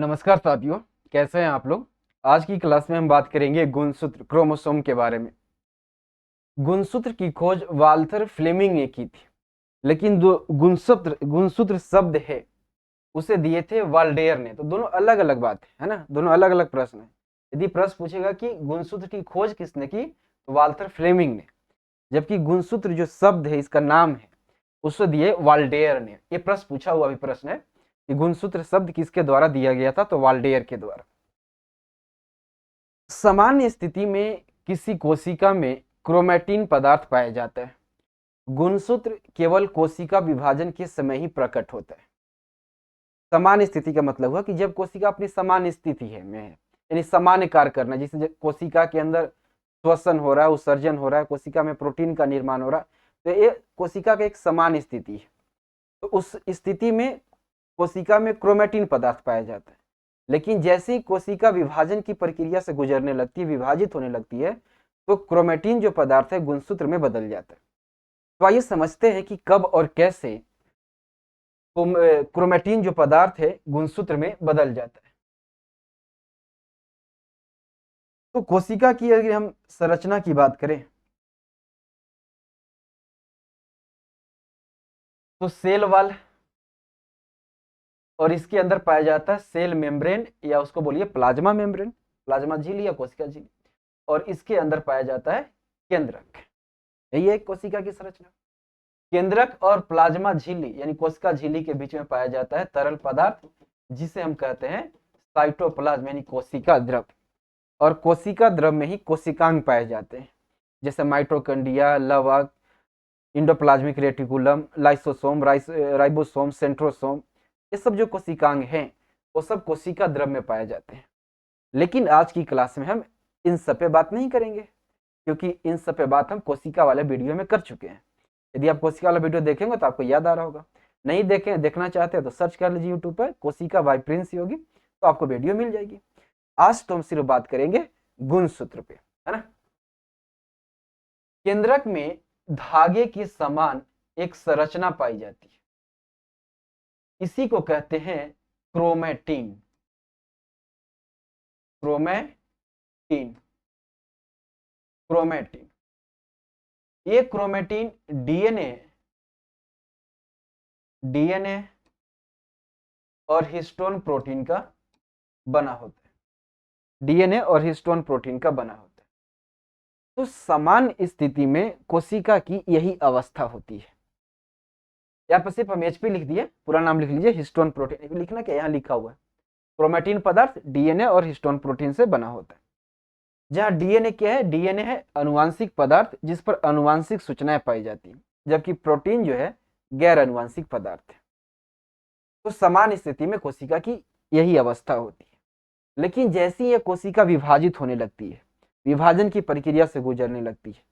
नमस्कार साथियों, कैसे हैं आप लोग। आज की क्लास में हम बात करेंगे गुणसूत्र क्रोमोसोम के बारे में। गुणसूत्र की खोज वाल्थर फ्लेमिंग ने की थी, लेकिन जो गुणसूत्र शब्द है उसे दिए थे वाल्डेयर ने। तो दोनों अलग अलग बात है ना, दोनों अलग अलग प्रश्न है। यदि प्रश्न पूछेगा कि गुणसूत्र की खोज किसने की, तो वाल्थर फ्लेमिंग ने। जबकि गुणसूत्र जो शब्द है, इसका नाम है, उसे दिए वाल्डेयर ने। ये प्रश्न पूछा हुआ भी प्रश्न है कि गुणसूत्र शब्द किसके द्वारा दिया गया था, तो वाल्डेयर के द्वारा। सामान्य स्थिति में किसी कोशिका में क्रोमैटिन पदार्थ पाया जाता है। गुणसूत्र केवल कोशिका विभाजन के समय ही प्रकट होता है। सामान्य स्थिति का मतलब हुआ कि जब कोशिका अपनी सामान्य स्थिति है में है, यानी सामान्य कार्य करना, जिससे कोशिका के अंदर श्वसन हो रहा है, उत्सर्जन हो रहा है, कोशिका में प्रोटीन का निर्माण हो रहा है, तो ये कोशिका का एक सामान्य स्थिति है। तो उस स्थिति में कोशिका में क्रोमैटिन पदार्थ पाया जाता है। लेकिन जैसे ही कोशिका विभाजन की प्रक्रिया से गुजरने लगती है, विभाजित होने लगती है, तो क्रोमैटिन जो पदार्थ है गुणसूत्र में बदल जाता है। तो आइए समझते हैं कि कब और कैसे क्रोमैटिन जो पदार्थ है गुणसूत्र में बदल जाता है। तो कोशिका की अगर हम संरचना की बात करें, तो सेल वॉल और इसके अंदर पाया जाता है सेल मेम्ब्रेन, या उसको बोलिए प्लाज्मा मेम्ब्रेन, प्लाज्मा झिल्ली या कोशिका झिल्ली। और इसके अंदर पाया जाता है केंद्रक। यही है कोशिका की संरचना। केंद्रक और प्लाज्मा झिल्ली यानी कोशिका झिल्ली के बीच में पाया जाता है तरल पदार्थ, जिसे हम कहते हैं साइटोप्लाज्म यानी कोशिका द्रव। और कोशिका द्रव में ही कोशिकांग पाए जाते हैं, जैसे माइटोकॉन्ड्रिया, लवक, endoplasmic reticulum, lysosome, ribosome, centrosome. ये सब जो कोशिकांग हैं वो सब कोशिका द्रव में पाए जाते हैं। लेकिन आज की क्लास में हम इन सब पे बात नहीं करेंगे, क्योंकि इन सब पे बात हम कोशिका वाले वीडियो में कर चुके हैं। यदि आप कोशिका वाला वीडियो देखेंगे तो आपको याद आ रहा होगा। नहीं देखें, देखना चाहते हैं तो सर्च कर लीजिए यूट्यूब पर कोशिका बाय प्रिंस योगी, तो आपको वीडियो मिल जाएगी। आज तो हम सिर्फ बात करेंगे गुणसूत्र पे, है ना। केंद्रक में धागे के समान एक संरचना पाई जाती है, इसी को कहते हैं क्रोमैटिन। क्रोमैटिन क्रोमैटिन ये क्रोमैटिन डीएनए और हिस्टोन प्रोटीन का बना होता है। डीएनए और हिस्टोन प्रोटीन का बना होता है। तो सामान्य स्थिति में कोशिका की यही अवस्था होती है। यहाँ पर सिर्फ हम एचपी लिख दिए, पूरा नाम लिख लीजिए, हिस्टोन प्रोटीन लिखना क्या, यहाँ लिखा हुआ है। क्रोमैटिन पदार्थ डीएनए और हिस्टोन प्रोटीन से बना होता है। जहां डीएनए क्या है, डीएनए है अनुवांशिक पदार्थ जिस पर अनुवांशिक सूचनाएं पाई जाती है, जबकि प्रोटीन जो है गैर अनुवांशिक पदार्थ है। तो समान स्थिति में कोशिका की यही अवस्था होती है। लेकिन जैसे ही कोशिका विभाजित होने लगती है, विभाजन की प्रक्रिया से गुजरने लगती है,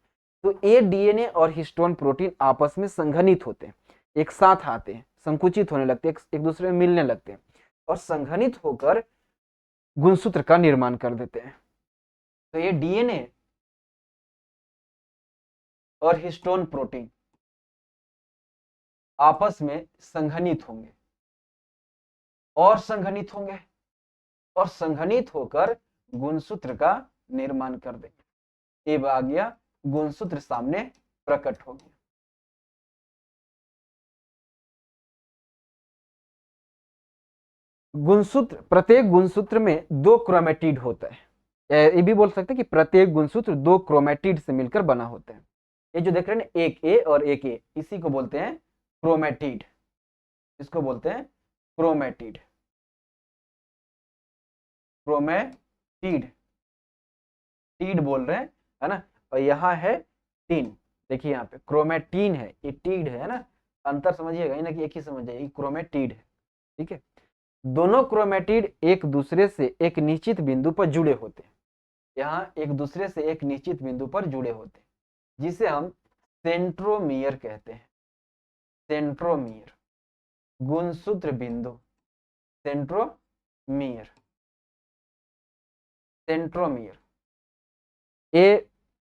तो ये डीएनए और हिस्टोन प्रोटीन आपस में संघनित होते हैं, एक साथ आते हैं, संकुचित होने लगते हैं, एक दूसरे में मिलने लगते हैं और संघनित होकर गुणसूत्र का निर्माण कर देते हैं। तो ये डीएनए और हिस्टोन प्रोटीन आपस में संघनित होंगे और संघनित होंगे और संघनित होकर गुणसूत्र का निर्माण कर देंगे। अब आ गया गुणसूत्र सामने प्रकट हो गया। गुणसूत्र, प्रत्येक गुणसूत्र में 2 क्रोमैटिड होता है। ये भी बोल सकते हैं कि प्रत्येक गुणसूत्र 2 क्रोमैटिड से मिलकर बना होता है। ये जो देख रहे हैं एक ए और एक ए, इसी को बोलते हैं क्रोमैटिड। इसको बोलते हैं क्रोमैटिड। क्रोमैटिड टीड बोल रहे हैं, है ना। और यहाँ है टीन, देखिए यहाँ पे क्रोमैटिन है, ये टीड है ना। अंतर समझिएगा, ना कि एक ही समझ जाइए, क्रोमैटिड है, ठीक है। दोनों क्रोमैटिड एक दूसरे से एक निश्चित बिंदु पर जुड़े होते हैं। यहाँ एक दूसरे से एक निश्चित बिंदु पर जुड़े होते हैं, जिसे हम सेंट्रोमियर कहते हैं। सेंट्रोमियर, गुणसूत्र बिंदु, सेंट्रोमियर। सेंट्रोमियर ए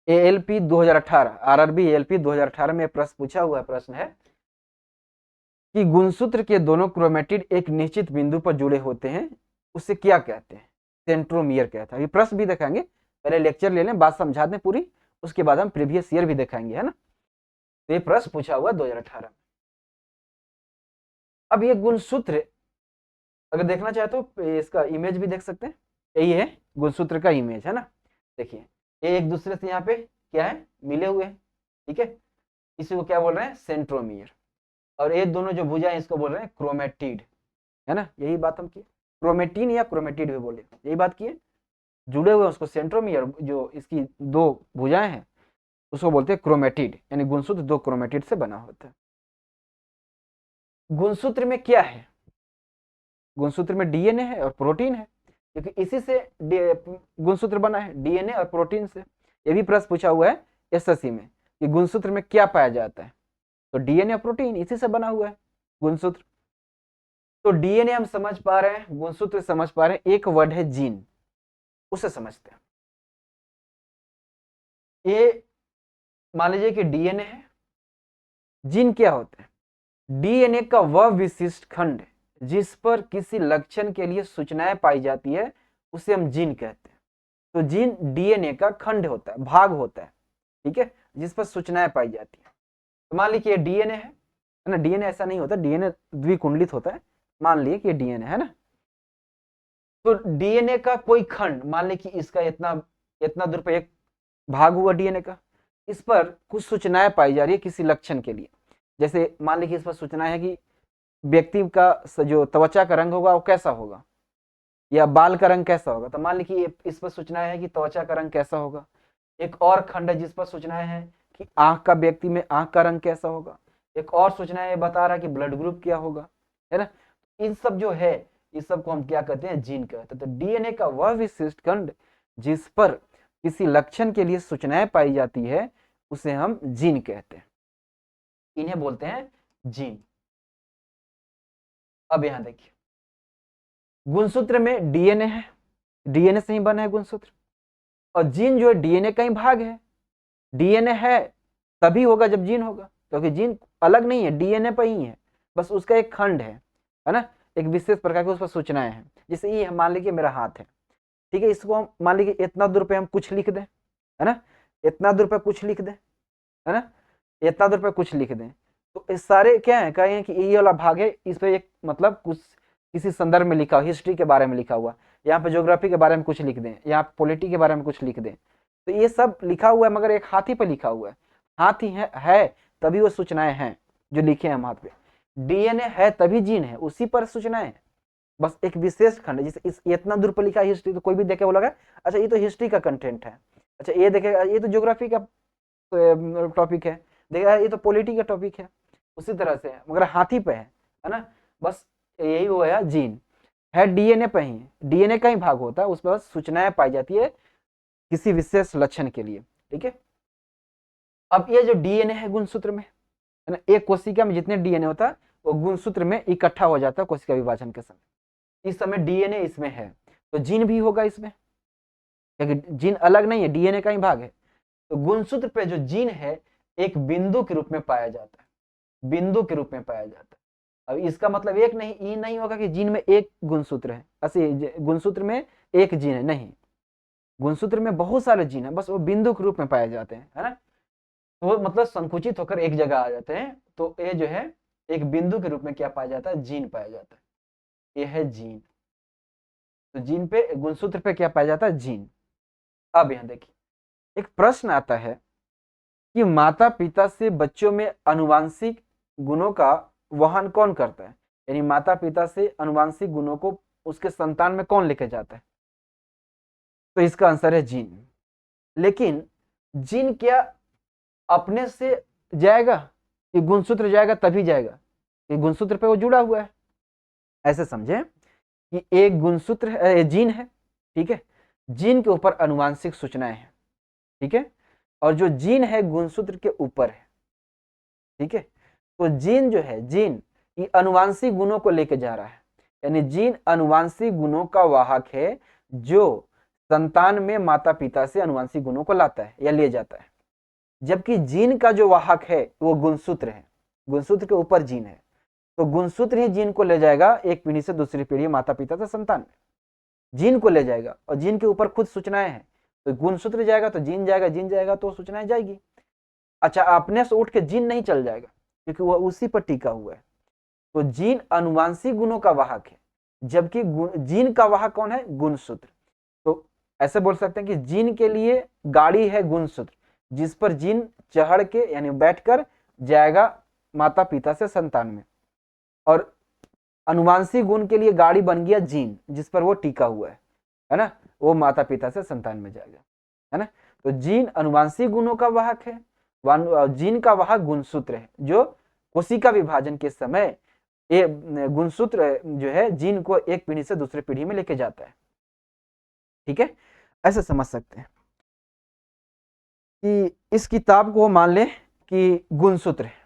एएलपी 2018, आरआरबी एएलपी 2018 में प्रश्न पूछा हुआ प्रश्न है कि गुणसूत्र के दोनों क्रोमैटिड एक निश्चित बिंदु पर जुड़े होते हैं, उसे क्या कहते हैं? सेंट्रोमियर कहता है। ये प्रश्न भी दिखाएंगे, पहले लेक्चर ले लें, बात समझा दें पूरी, उसके बाद हम प्रीवियस ईयर भी दिखाएंगे, है ना। तो ये प्रश्न पूछा हुआ 2018 में। अब ये गुणसूत्र अगर देखना चाहे तो इसका इमेज भी देख सकते हैं, यही है गुणसूत्र का इमेज, है ना। देखिए ये एक दूसरे से यहाँ पे क्या है, मिले हुए हैं, ठीक है। इसी को क्या बोल रहे हैं? सेंट्रोमियर। और ये दोनों जो भुजा है इसको बोल रहे हैं क्रोमेटिड, है ना। यही बात हम किए, क्रोमेटिन या क्रोमेटिड भी बोले, यही बात किए। जुड़े हुए उसको सेंट्रोमियर, जो इसकी दो भुजाएं हैं उसको बोलते हैं क्रोमेटिड, यानी गुणसूत्र दो क्रोमेटिड से बना होता है। गुणसूत्र में क्या है? गुणसूत्र में डीएनए है और प्रोटीन है, क्योंकि इसी से गुणसूत्र बना है, डीएनए और प्रोटीन से। ये भी प्रश्न पूछा हुआ है एसएससी में कि गुणसूत्र में क्या पाया जाता है, तो डीएनए और प्रोटीन इसी से बना हुआ है गुणसूत्र। तो डीएनए हम समझ पा रहे हैं, गुणसूत्र समझ पा रहे हैं, एक वर्ड है जीन, उसे समझते हैं। ये मान लीजिए कि डीएनए है, जीन क्या होते हैं? डीएनए का वह विशिष्ट खंड जिस पर किसी लक्षण के लिए सूचनाएं पाई जाती है उसे हम जीन कहते हैं। तो जीन डीएनए का खंड होता है, भाग होता है, ठीक है, जिस पर सूचनाएं पाई जाती है। तो मान लीजिए डीएनए है ना, डीएनए ऐसा नहीं होता, डीएनए द्विकुंडलित होता है, मान लीजिए कि डीएनए है ना। तो डीएनए का कोई खंड, मान लीजिए कि इसका इतना इतना दूर पर एक भाग हुआ डीएनए का, इस पर कुछ सूचनाएं पाई जा रही है किसी लक्षण के लिए। जैसे मान लीजिए इस पर सूचना है कि व्यक्ति का जो त्वचा का रंग होगा वो कैसा होगा, या बाल का रंग कैसा होगा। तो मान लीजिए इस पर सूचना है कि त्वचा का रंग कैसा होगा। एक और खंड है जिस पर सूचनाएं है कि आंख का, व्यक्ति में आंख का रंग कैसा होगा। एक और सूचना है बता रहा है कि ब्लड ग्रुप क्या होगा, है ना। इन सब जो है इस सब को हम क्या कहते हैं? जीन कहते हैं। तो डीएनए का वह विशिष्ट खंड जिस पर किसी लक्षण के लिए सूचनाएं पाई जाती है उसे हम जीन कहते हैं, इन्हें बोलते हैं जीन। अब यहां देखिए, गुणसूत्र में डीएनए है, डीएनए से ही बना है गुणसूत्र, और जीन जो है डीएनए का ही भाग है। डीएनए है तभी होगा जब जीन होगा, क्योंकि जीन अलग नहीं है, डीएनए पर ही है, बस उसका एक खंड है ना, एक विशेष प्रकार की उस पर सूचनाएं हैं। जैसे ये मान लीजिए मेरा हाथ है, ठीक है, इसको हम मान लीजिए इतना दूर पे हम कुछ लिख दें, है ना, इतना दूर पे कुछ लिख दें, है ना, इतना दूर पे कुछ लिख दें, तो इस सारे क्या है, कहें कि ये वाला भाग है, इस पे एक मतलब कुछ किसी संदर्भ में लिखा, हिस्ट्री के बारे में लिखा हुआ, यहाँ पे ज्योग्राफी के बारे में कुछ लिख दें, यहाँ पे पॉलिटी के बारे में कुछ लिख दें, तो ये सब लिखा हुआ है, मगर एक हाथी पे लिखा हुआ है, हाथी है तभी वो सूचनाएं हैं जो लिखे हैं हम हाथ पे। डीएनए है तभी जीन है, उसी पर सूचनाएं हैं, बस एक विशेष खंड। जैसे इस इतना दूर पर लिखा है हिस्ट्री, तो कोई भी देखे बोलेगा अच्छा ये तो हिस्ट्री का कंटेंट है, अच्छा ये देखेगा ये तो ज्योग्राफी का टॉपिक है, देखेगा ये तो पॉलिटी का टॉपिक है, उसी तरह से मगर हाथी पे है ना। बस यही वो है, जीन है डीएनए पे ही, डीएनए का ही भाग होता है, उस पर सूचनाएं पाई जाती है किसी विशेष लक्षण के लिए, ठीक है। अब ये जो डीएनए है गुणसूत्र में, है ना, एक कोशिका में जितने डीएनए होता है वो गुणसूत्र में इकट्ठा हो जाता है कोशिका विभाजन के समय। इस समय डीएनए इसमें है, तो जीन भी होगा इसमें, क्योंकि जीन अलग नहीं है, डीएनए का ही भाग है। तो गुणसूत्र पे जो जीन है एक बिंदु के रूप में पाया जाता है, बिंदु के रूप में पाया जाता है। अब इसका मतलब एक नहीं, ये नहीं होगा कि जीन में एक गुणसूत्र है, ऐसे गुणसूत्र में एक जीन है, नहीं, गुणसूत्र में बहुत सारे जीन है, बस वो बिंदु के रूप में पाए जाते हैं, है ना। तो वो मतलब संकुचित होकर एक जगह आ जाते हैं, तो ये जो है एक बिंदु के रूप में क्या पाया जाता है? जीन पाया जाता है, ये है जीन। तो जीन पे, गुणसूत्र पे क्या पाया जाता है? जीन। अब यहां देखिए एक प्रश्न आता है कि माता पिता से बच्चों में आनुवांशिक गुणों का वहन कौन करता है, यानी माता पिता से आनुवांशिक गुणों को उसके संतान में कौन लेके जाता है? तो इसका आंसर है जीन। लेकिन जीन क्या अपने से जाएगा कि गुणसूत्र जाएगा तभी जाएगा, कि गुणसूत्र पे वो जुड़ा हुआ है? ऐसे समझे कि एक गुणसूत्र जीन है, ठीक है, जीन के ऊपर आनुवांशिक सूचनाएं हैं, ठीक है, और जो जीन है गुणसूत्र के ऊपर है, ठीक है। तो जीन जो है, जीन ये आनुवांशिक गुणों को लेके जा रहा है, यानी जीन आनुवांशिक गुणों का वाहक है जो संतान में माता पिता से आनुवांशिक गुणों को लाता है या ले जाता है। जबकि जीन का जो वाहक है वो गुणसूत्र है, गुणसूत्र के ऊपर जीन है, तो गुणसूत्र ही जीन को ले जाएगा एक पीढ़ी से दूसरी पीढ़ी, माता पिता से संतान में। जीन को ले जाएगा और जीन के ऊपर खुद सूचनाएं हैं, तो गुणसूत्र जाएगा तो जीन जाएगा, जीन जाएगा तो सूचनाएं जाएगी। अच्छा, अपने से उठ के जीन नहीं चल जाएगा क्योंकि वह उसी पर टिका हुआ है। तो जीन अनुवांशिक गुणों का वाहक है, जबकि जीन का वाहक कौन है? गुणसूत्र। तो ऐसे बोल सकते हैं कि जीन के लिए गाड़ी है गुणसूत्र, जिस पर जीन चढ़ के यानी बैठकर जाएगा माता पिता से संतान में, और अनुवांशिक गुण के लिए गाड़ी बन गया जीन, जिस पर वो टिका हुआ है ना, वो माता पिता से संतान में जाएगा, है ना। तो जीन अनुवांशिक गुणों का वाहक है, जीन का वाहक गुणसूत्र है, जो कोशिका विभाजन के समय ये गुणसूत्र जो है जीन को एक पीढ़ी से दूसरे पीढ़ी में लेके जाता है। ठीक है, ऐसे समझ सकते हैं कि इस किताब को मान ले कि गुणसूत्र है।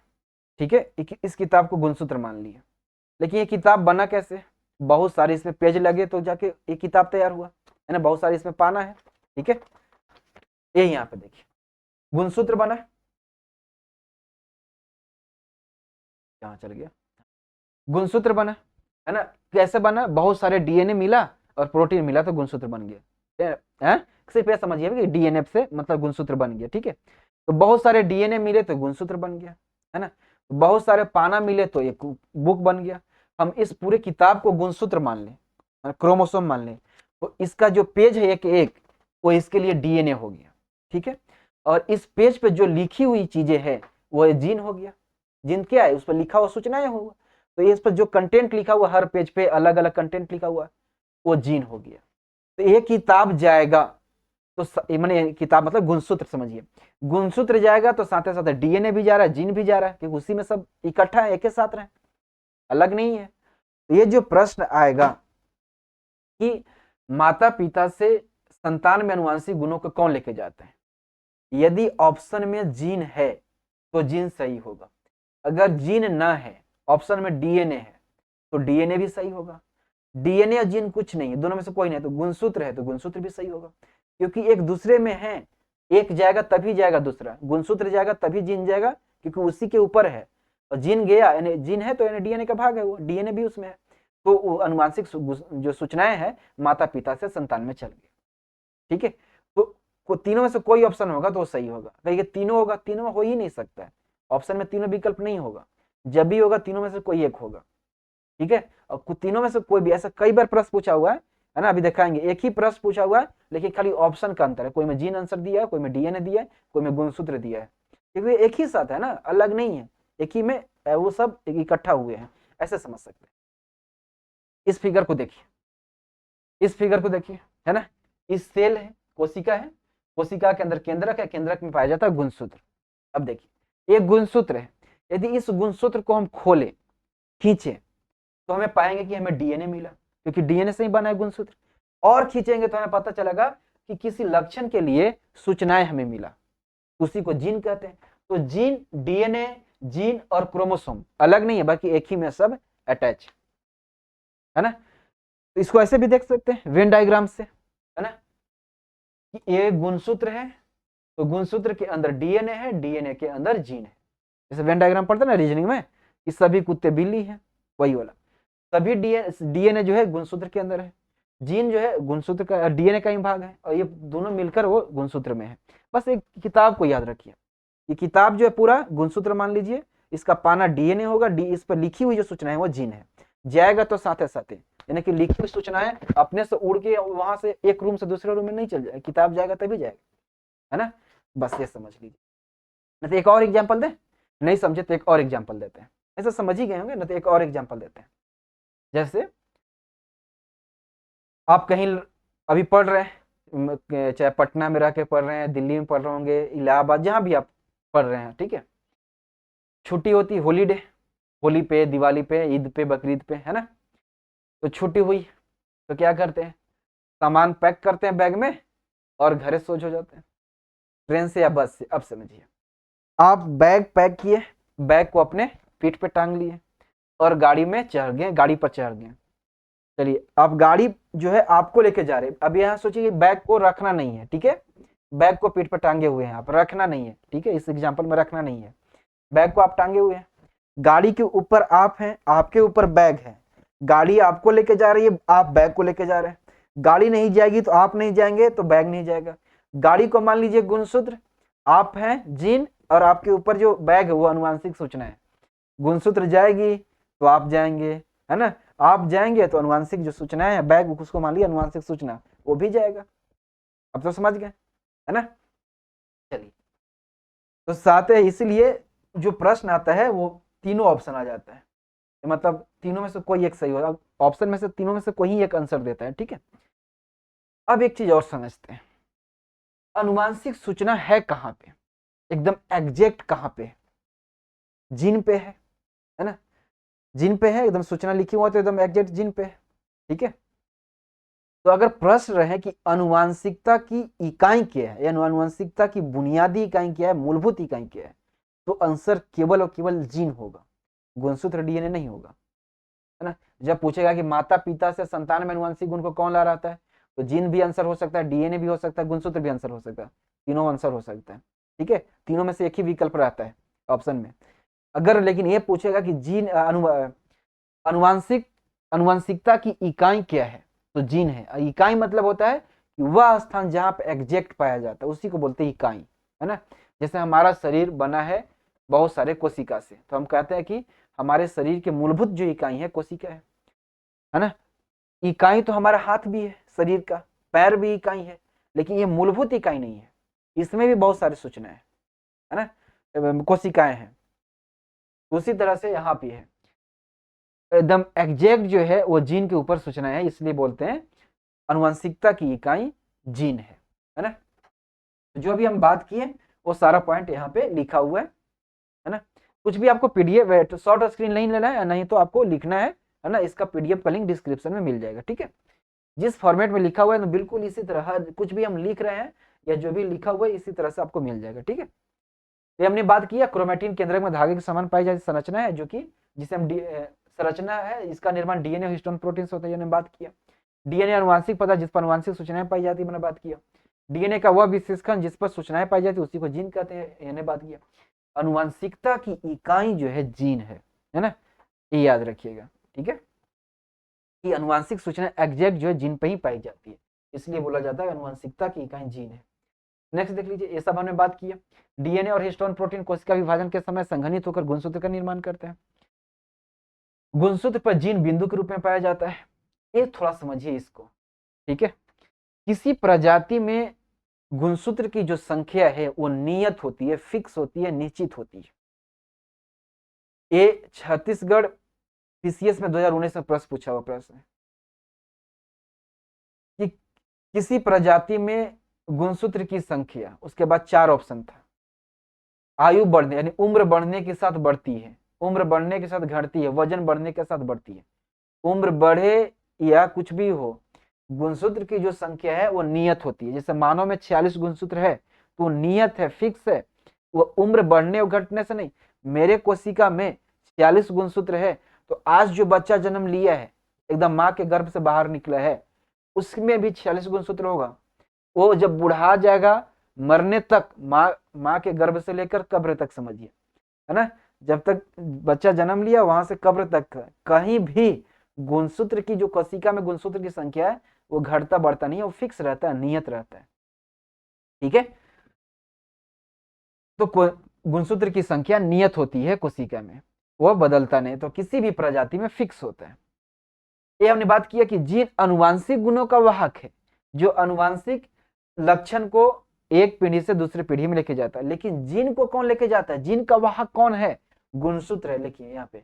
ठीक है, इस किताब को गुणसूत्र मान लिया, लेकिन ये किताब बना कैसे? बहुत सारे इसमें पेज लगे तो जाके ये किताब तैयार हुआ, है ना। बहुत सारे इसमें पाना है। ठीक है, ये यहाँ पे देखिए गुणसूत्र बना, कहाँ चल गया? गुणसूत्र बना, है ना। कैसे बना? बहुत सारे डीएनए मिला और प्रोटीन मिला तो गुणसूत्र बन गया। सिर्फ ये समझिए कि डीएनए से मतलब गुणसूत्र बन गया। ठीक है, तो बहुत सारे डीएनए मिले तो गुणसूत्र बन गया, है ना। बहुत सारे पाना मिले तो एक बुक बन गया। हम इस पूरे किताब को गुणसूत्र मान लें, क्रोमोसोम मान लें, तो इसका जो पेज है एक एक, वो इसके लिए डीएनए हो गया। ठीक है, और इस पेज पे जो लिखी हुई चीजें है वो जीन हो गया। जीन क्या है? उस पर लिखा हुआ सूचनाएं होगा, तो इस पर जो कंटेंट लिखा हुआ, हर पेज पे अलग अलग कंटेंट लिखा हुआ, वो जीन हो गया। तो ये किताब जाएगा तो मैंने किताब मतलब गुणसूत्र समझिए, गुणसूत्र जाएगा तो साथ साथ डीएनए भी जा रहा है, जीन भी जा रहा है, क्योंकि उसी में सब इकट्ठा है, एक ही साथ रहे, अलग नहीं है। तो ये जो प्रश्न आएगा कि माता पिता से संतान में अनुवांशिक गुणों को कौन लेके जाते हैं, यदि ऑप्शन में जीन है तो जीन सही होगा, अगर जीन ना है, ऑप्शन में डीएनए है, तो डीएनए भी सही होगा। डीएनए और जीन कुछ नहीं है, दोनों में से कोई नहीं, तो गुणसूत्र है तो गुणसूत्र भी सही होगा, क्योंकि एक दूसरे में है। एक जाएगा तभी जाएगा दूसरा, गुणसूत्र जाएगा तभी जीन जाएगा, क्योंकि उसी के ऊपर है। और जीन गया, यानी जीन है तो यानी डीएनए का भाग है, वो डीएनए भी उसमें है, तो अनुवांशिक जो सूचनाएं हैं माता पिता से संतान में चल गई। ठीक है, तो तीनों में से कोई ऑप्शन होगा तो वो सही होगा। कहीं तीनों होगा, तीनों में हो ही नहीं सकता है, ऑप्शन में तीनों विकल्प नहीं होगा, जब भी होगा तीनों में से कोई एक होगा। ठीक है, और तीनों में से कोई भी, ऐसा कई बार प्रश्न पूछा हुआ है ना, अभी दिखाएंगे। एक ही प्रश्न पूछा हुआ है लेकिन खाली ऑप्शन का अंतर है, कोई में जीन आंसर दिया है, कोई में डीएनए दिया है, कोई में गुणसूत्र दिया है, क्योंकि एक ही साथ है ना, अलग नहीं है, एक ही में वो सब इकट्ठा हुए हैं, ऐसे समझ सकते हैं। इस फिगर को देखिए, इस फिगर को देखिए, है ना, इस सेल है, कोशिका है, कोशिका के अंदर केंद्रक है, केंद्रक में पाया जाता है गुणसूत्र। अब देखिए एक गुणसूत्र है, यदि इस गुणसूत्र को हम खोले, खींचे, तो हमें पाएंगे कि हमें डीएनए मिला, क्योंकि डीएनए से ही बना है गुणसूत्र। और खींचेंगे तो हमें पता चलेगा कि किसी लक्षण के लिए सूचनाएं हमें मिला, उसी को जीन कहते हैं। तो जीन, डीएनए, जीन और क्रोमोसोम अलग नहीं है, बाकी एक ही में सब अटैच है ना। तो इसको ऐसे भी देख सकते हैं वेन डायग्राम से, है ना, कि ये गुणसूत्र है तो गुणसूत्र के अंदर डीएनए है, डीएनए के अंदर जीन है। जैसे वेन डायग्राम पढ़ते हैं ना रीजनिंग में, कि सभी कुत्ते बिल्ली है, वही वाला। सभी डीएनए जो है गुणसूत्र के अंदर है, जीन जो है गुणसूत्र का, डीएनए का ही भाग है, और ये दोनों मिलकर वो गुणसूत्र में है। बस एक किताब को याद रखिए, ये किताब जो है पूरा गुणसूत्र मान लीजिए, इसका पाना डीएनए होगा, इस पर लिखी हुई जो सूचना है वो जीन है, जाएगा तो साथे साथे, यानी कि लिखी हुई सूचनाएं अपने से उड़ के वहां से एक रूम से दूसरे रूम में नहीं चल जाएगा, किताब जाएगा तभी जाएगा, है ना। बस ये समझ लीजिए। नहीं तो एक और एग्जाम्पल दे, नहीं समझे तो एक और एग्जाम्पल देते हैं, ऐसा समझ ही गए होंगे ना, तो एक और एग्जाम्पल देते हैं। जैसे आप कहीं अभी पढ़ रहे हैं, चाहे पटना में रह के पढ़ रहे हैं, दिल्ली में पढ़ रहे होंगे, इलाहाबाद, जहां भी आप पढ़ रहे हैं, ठीक है, छुट्टी होती, हॉलीडे, होली पे, दिवाली पे, ईद पे, बकरीद पे, है ना। तो छुट्टी हुई तो क्या करते हैं, सामान पैक करते हैं बैग में और घरे सोच हो जाते हैं, ट्रेन से या बस से। अब समझिए, आप बैग पैक किए, बैग को अपने पीठ पे टांग लिए और गाड़ी में चढ़ गए, गाड़ी पर चढ़ गए। चलिए, आप गाड़ी जो है आपको लेके जा रहे हैं। अब यहाँ सोचिए बैग को रखना नहीं है, ठीक है, बैग को पीठ पर टांगे हुए हैं आप, रखना नहीं है, ठीक है, इस एग्जाम्पल में रखना नहीं है, बैग को आप टांगे हुए हैं, गाड़ी के ऊपर आप हैं, आपके ऊपर बैग है, गाड़ी आपको लेके जा रही है, आप बैग को लेके जा रहे हैं, गाड़ी नहीं जाएगी तो आप नहीं जाएंगे तो बैग नहीं जाएगा। गाड़ी को मान लीजिए गुणसूत्र, आप हैं जीन, और आपके ऊपर जो बैग है वो अनुवांशिक सूचना है। गुणसूत्र जाएगी तो आप जाएंगे, है ना, आप जाएंगे तो अनुवांशिक जो सूचना है बैग, उसको मान लिया अनुवांशिक सूचना, वो भी जाएगा। अब तो समझ गए, है ना। चलिए, तो साथ है, इसलिए जो प्रश्न आता है वो तीनों ऑप्शन आ जाता है, मतलब तीनों में से कोई एक सही होगा, ऑप्शन में से तीनों में से कोई ही एक आंसर देता है, ठीक है। अब एक चीज और समझते हैं, अनुवांशिक सूचना है कहां पे, एकदम एग्जैक्ट कहां पे, जीन पे है ना, जीन पे है, एकदम सूचना लिखी हुआ तो एकदम एग्जैक्ट जीन पे है, ठीक है। तो अगर प्रश्न रहे कि अनुवांशिकता की इकाई क्या है, या अनुवांशिकता की बुनियादी इकाई क्या है, मूलभूत इकाई क्या है, तो आंसर केवल और केवल जीन होगा, गुणसूत्र डीएनए नहीं होगा, है ना। जब पूछेगा कि माता पिता से संतान में अनुवांशिक गुण को कौन ला रहा है, तो जीन भी आंसर हो सकता है, डीएनए भी हो सकता है, गुणसूत्र भी आंसर हो सकता है, तीनों आंसर हो सकता है, ठीक है। तीनों में से एक ही विकल्प रहता है ऑप्शन में। अगर लेकिन ये पूछेगा कि जीन अनुवांशिकता की इकाई क्या है, तो जीन है। इकाई मतलब होता है कि वह स्थान जहां पर एग्जैक्ट पाया जाता है उसी को बोलते हैं इकाई, है ना। जैसे हमारा शरीर बना है बहुत सारे कोशिका से, तो हम कहते हैं कि हमारे शरीर के मूलभूत जो इकाई है कोशिका है ना। इकाई तो हमारा हाथ भी है शरीर का, पैर भी इकाई है, लेकिन ये मूलभूत इकाई नहीं है, इसमें भी बहुत सारी सूचनाएं है ना, कोशिकाएं हैं। उसी तरह से यहाँ भी है, एकदम एग्जैक्ट जो है वो जीन के ऊपर सूचना है, इसलिए बोलते हैं अनुवांशिकता की इकाई जीन है ना। जो भी हम बात किए वो सारा पॉइंट यहाँ पे लिखा हुआ है ना। कुछ भी आपको पीडीएफ शॉर्ट स्क्रीन नहीं लेना है, नहीं तो आपको लिखना है ना, इसका पीडीएफ का लिंक डिस्क्रिप्शन में मिल जाएगा, ठीक है। जिस फॉर्मेट में लिखा हुआ है तो बिल्कुल इसी तरह कुछ भी हम लिख रहे हैं या जो भी लिखा हुआ है इसी तरह से आपको मिल जाएगा, ठीक है। तो हमने बात किया क्रोमेटिन केंद्रक में धागे के समान पाई जाती संरचना है, जो कि जिसे हम संरचना है, इसका निर्माण डीएनए और हिस्टोन प्रोटीन से होता है, हमने बात किया। डीएनए अनुवांशिक पदार्थ जिस पर अनुवांशिक सूचनाएं पाई जाती है, मैंने बात किया। डीएनए का वह विशेष खंड जिस पर सूचनाएं पाई जाती है उसी को जीन कहते हैं, मैंने बात किया। अनुवांशिकता की इकाई जो है जीन है ना, ये याद रखिएगा, ठीक है, कि अनुवांशिक सूचना एग्जैक्ट जो है जीन पे ही पाई जाती है, इसलिए बोला जाता है अनुवांशिकता की इकाई जीन है। नेक्स्ट देख लीजिए, ये सब हमने बात किया। डीएनए और हिस्टोन प्रोटीन कोशिका विभाजन के समय संघनित होकर गुणसूत्र का निर्माण करते हैं। गुणसूत्र पर जीन बिंदु के रूप में पाया जाता है, ये थोड़ा समझिए इसको, ठीक है। किसी प्रजाति में गुणसूत्र की जो संख्या है वो नियत होती है, फिक्स होती है, निश्चित होती है। ये छत्तीसगढ़ पीसीएस में 2019 में प्रश्न पूछा हुआ प्रश्न है कि किसी प्रजाति में गुणसूत्र की संख्या, उसके बाद 4 ऑप्शन था। आयु बढ़ने यानी उम्र बढ़ने के साथ बढ़ती है, उम्र बढ़ने के साथ घटती है, वजन बढ़ने के साथ बढ़ती है। उम्र बढ़े या कुछ भी हो, गुणसूत्र की जो संख्या है वो नियत होती है। जैसे मानव में 46 गुणसूत्र है तो नियत है, फिक्स है, वो उम्र बढ़ने और घटने से नहीं। मेरे कोशिका में 46 गुणसूत्र है, तो आज जो बच्चा जन्म लिया है, एकदम माँ के गर्भ से बाहर निकला है, उसमें भी 46 गुणसूत्र होगा। वो जब बुढ़ा जाएगा, मरने तक, माँ के गर्भ से लेकर कब्र तक, समझिए, है ना, जब तक बच्चा जन्म लिया वहां से कब्र तक कहीं भी गुणसूत्र की जो कोशिका में गुणसूत्र की संख्या है वो घटता बढ़ता नहीं है, वो फिक्स रहता है, नियत रहता है, ठीक है। तो गुणसूत्र की संख्या नियत होती है कोशिका में, वह बदलता नहीं, तो किसी भी प्रजाति में फिक्स होता है। ये हमने बात किया कि जीन अनुवांशिक गुणों का वाहक है, जो अनुवांशिक लक्षण को एक पीढ़ी से दूसरी पीढ़ी में लेके जाता है। लेकिन जीन को कौन लेके जाता है, जीन का वाहक कौन है, गुणसूत्र है। लिखिए यहाँ पे,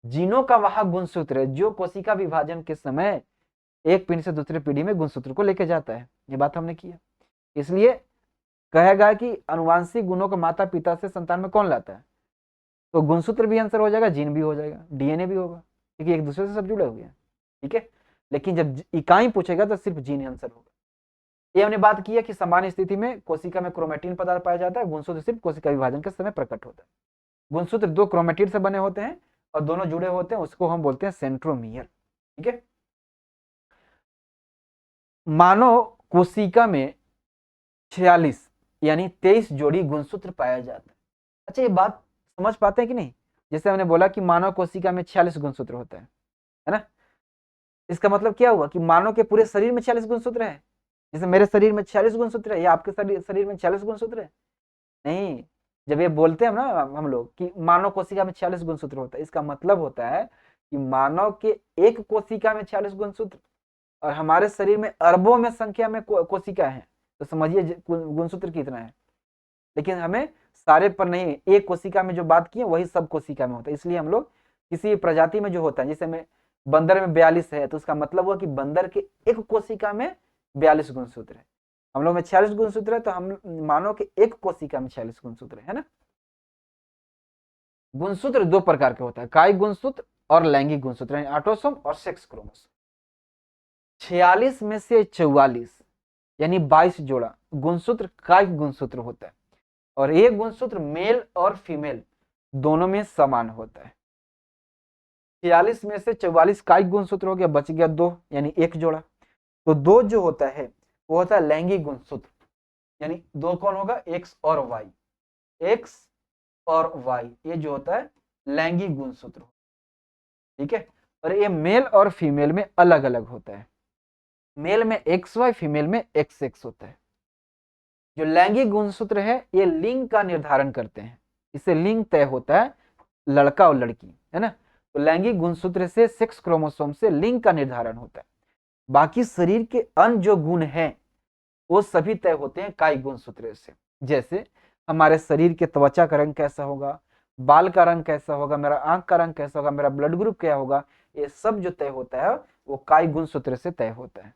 जीनों का वाहक गुणसूत्र है, जो कोशिका विभाजन के समय एक पीढ़ी से दूसरी पीढ़ी में गुणसूत्र को लेके जाता है। ये बात हमने किया, इसलिए कहेगा कि अनुवांशिक गुणों को माता पिता से संतान में कौन लाता है, तो गुणसूत्र भी आंसर हो जाएगा, जीन भी हो जाएगा, डीएनए भी होगा, क्योंकि एक दूसरे से सब जुड़े हुए हैं, ठीक है। लेकिन जब इकाई पूछेगा तो सिर्फ जीन आंसर होगा। ये हमने बात किया कि सामान्य स्थिति में कोशिका में क्रोमेटिन पदार्थ पाया जाता है, गुणसूत्र सिर्फ कोशिका विभाजन के समय प्रकट होता है। गुणसूत्र 2 क्रोमेटिड से बने होते हैं और दोनों जुड़े होते हैं, उसको हम बोलते हैं सेंट्रोमियर, ठीक है। मानव कोशिका में 46 यानी 23 जोड़ी गुणसूत्र पाया जाता है। अच्छा, ये बात समझ पाते हैं कि नहीं? जैसे हमने बोला कि मानव कोशिका में 46 गुणसूत्र होता है ना, इसका मतलब क्या हुआ कि मानव के पूरे शरीर में 46 गुणसूत्र है, जैसे मेरे शरीर में 46 गुणसूत्र है या आपके शरीर में 46 गुणसूत्र है? नहीं। जब ये बोलते हैं ना हम लोग कि मानव कोशिका में 46 गुणसूत्र होता है, इसका मतलब होता है कि मानव के एक कोशिका में 46 गुणसूत्र, और हमारे शरीर में अरबों में संख्या में कोशिका है, तो समझिए गुणसूत्र कितना है। लेकिन हमें सारे पर नहीं, एक कोशिका में जो बात की है वही सब कोशिका में होता है। इसलिए हम लोग किसी प्रजाति में जो होता है, जैसे में बंदर में 42 है, तो उसका मतलब हुआ कि बंदर के एक कोशिका में 42 गुणसूत्र है। हम लोग में 46 गुणसूत्र है, तो हम मानव के एक कोशिका में 46 गुणसूत्र है ना। गुणसूत्र दो प्रकार के होता है, कायिक गुणसूत्र और लैंगिक गुणसूत्र, यानी ऑटोसोम और सेक्स क्रोमोसोम। 46 में से 44 यानी 22 जोड़ा गुणसूत्र कायिक गुणसूत्र होता है, और ये गुणसूत्र मेल और फीमेल दोनों में समान होता है। 46 में से 44 कायिक गुणसूत्र हो गया, बच गया दो यानी एक जोड़ा। तो दो जो होता है वो होता है लैंगिक गुणसूत्र, यानी दो कौन होगा, एक्स और वाई। एक्स और वाई ये जो होता है लैंगिक गुणसूत्र, ठीक है। और ये मेल और फीमेल में अलग अलग होता है, मेल में एक्स वाई, फीमेल में एक्स एक्स होता है। जो लैंगिक गुणसूत्र है ये लिंग का निर्धारण करते हैं, इससे लिंग तय होता है, लड़का और लड़की, है ना। तो लैंगिक गुणसूत्र से सेक्स क्रोमोसोम से लिंग का निर्धारण होता है। बाकी शरीर के अन्य जो गुण हैं वो सभी तय होते हैं कायिक गुणसूत्र से। जैसे हमारे शरीर के त्वचा का रंग कैसा होगा, बाल का रंग कैसा होगा, मेरा आंख का रंग कैसा होगा, मेरा ब्लड ग्रुप क्या होगा, ये सब जो तय होता है वो कायिक गुणसूत्र से तय होता है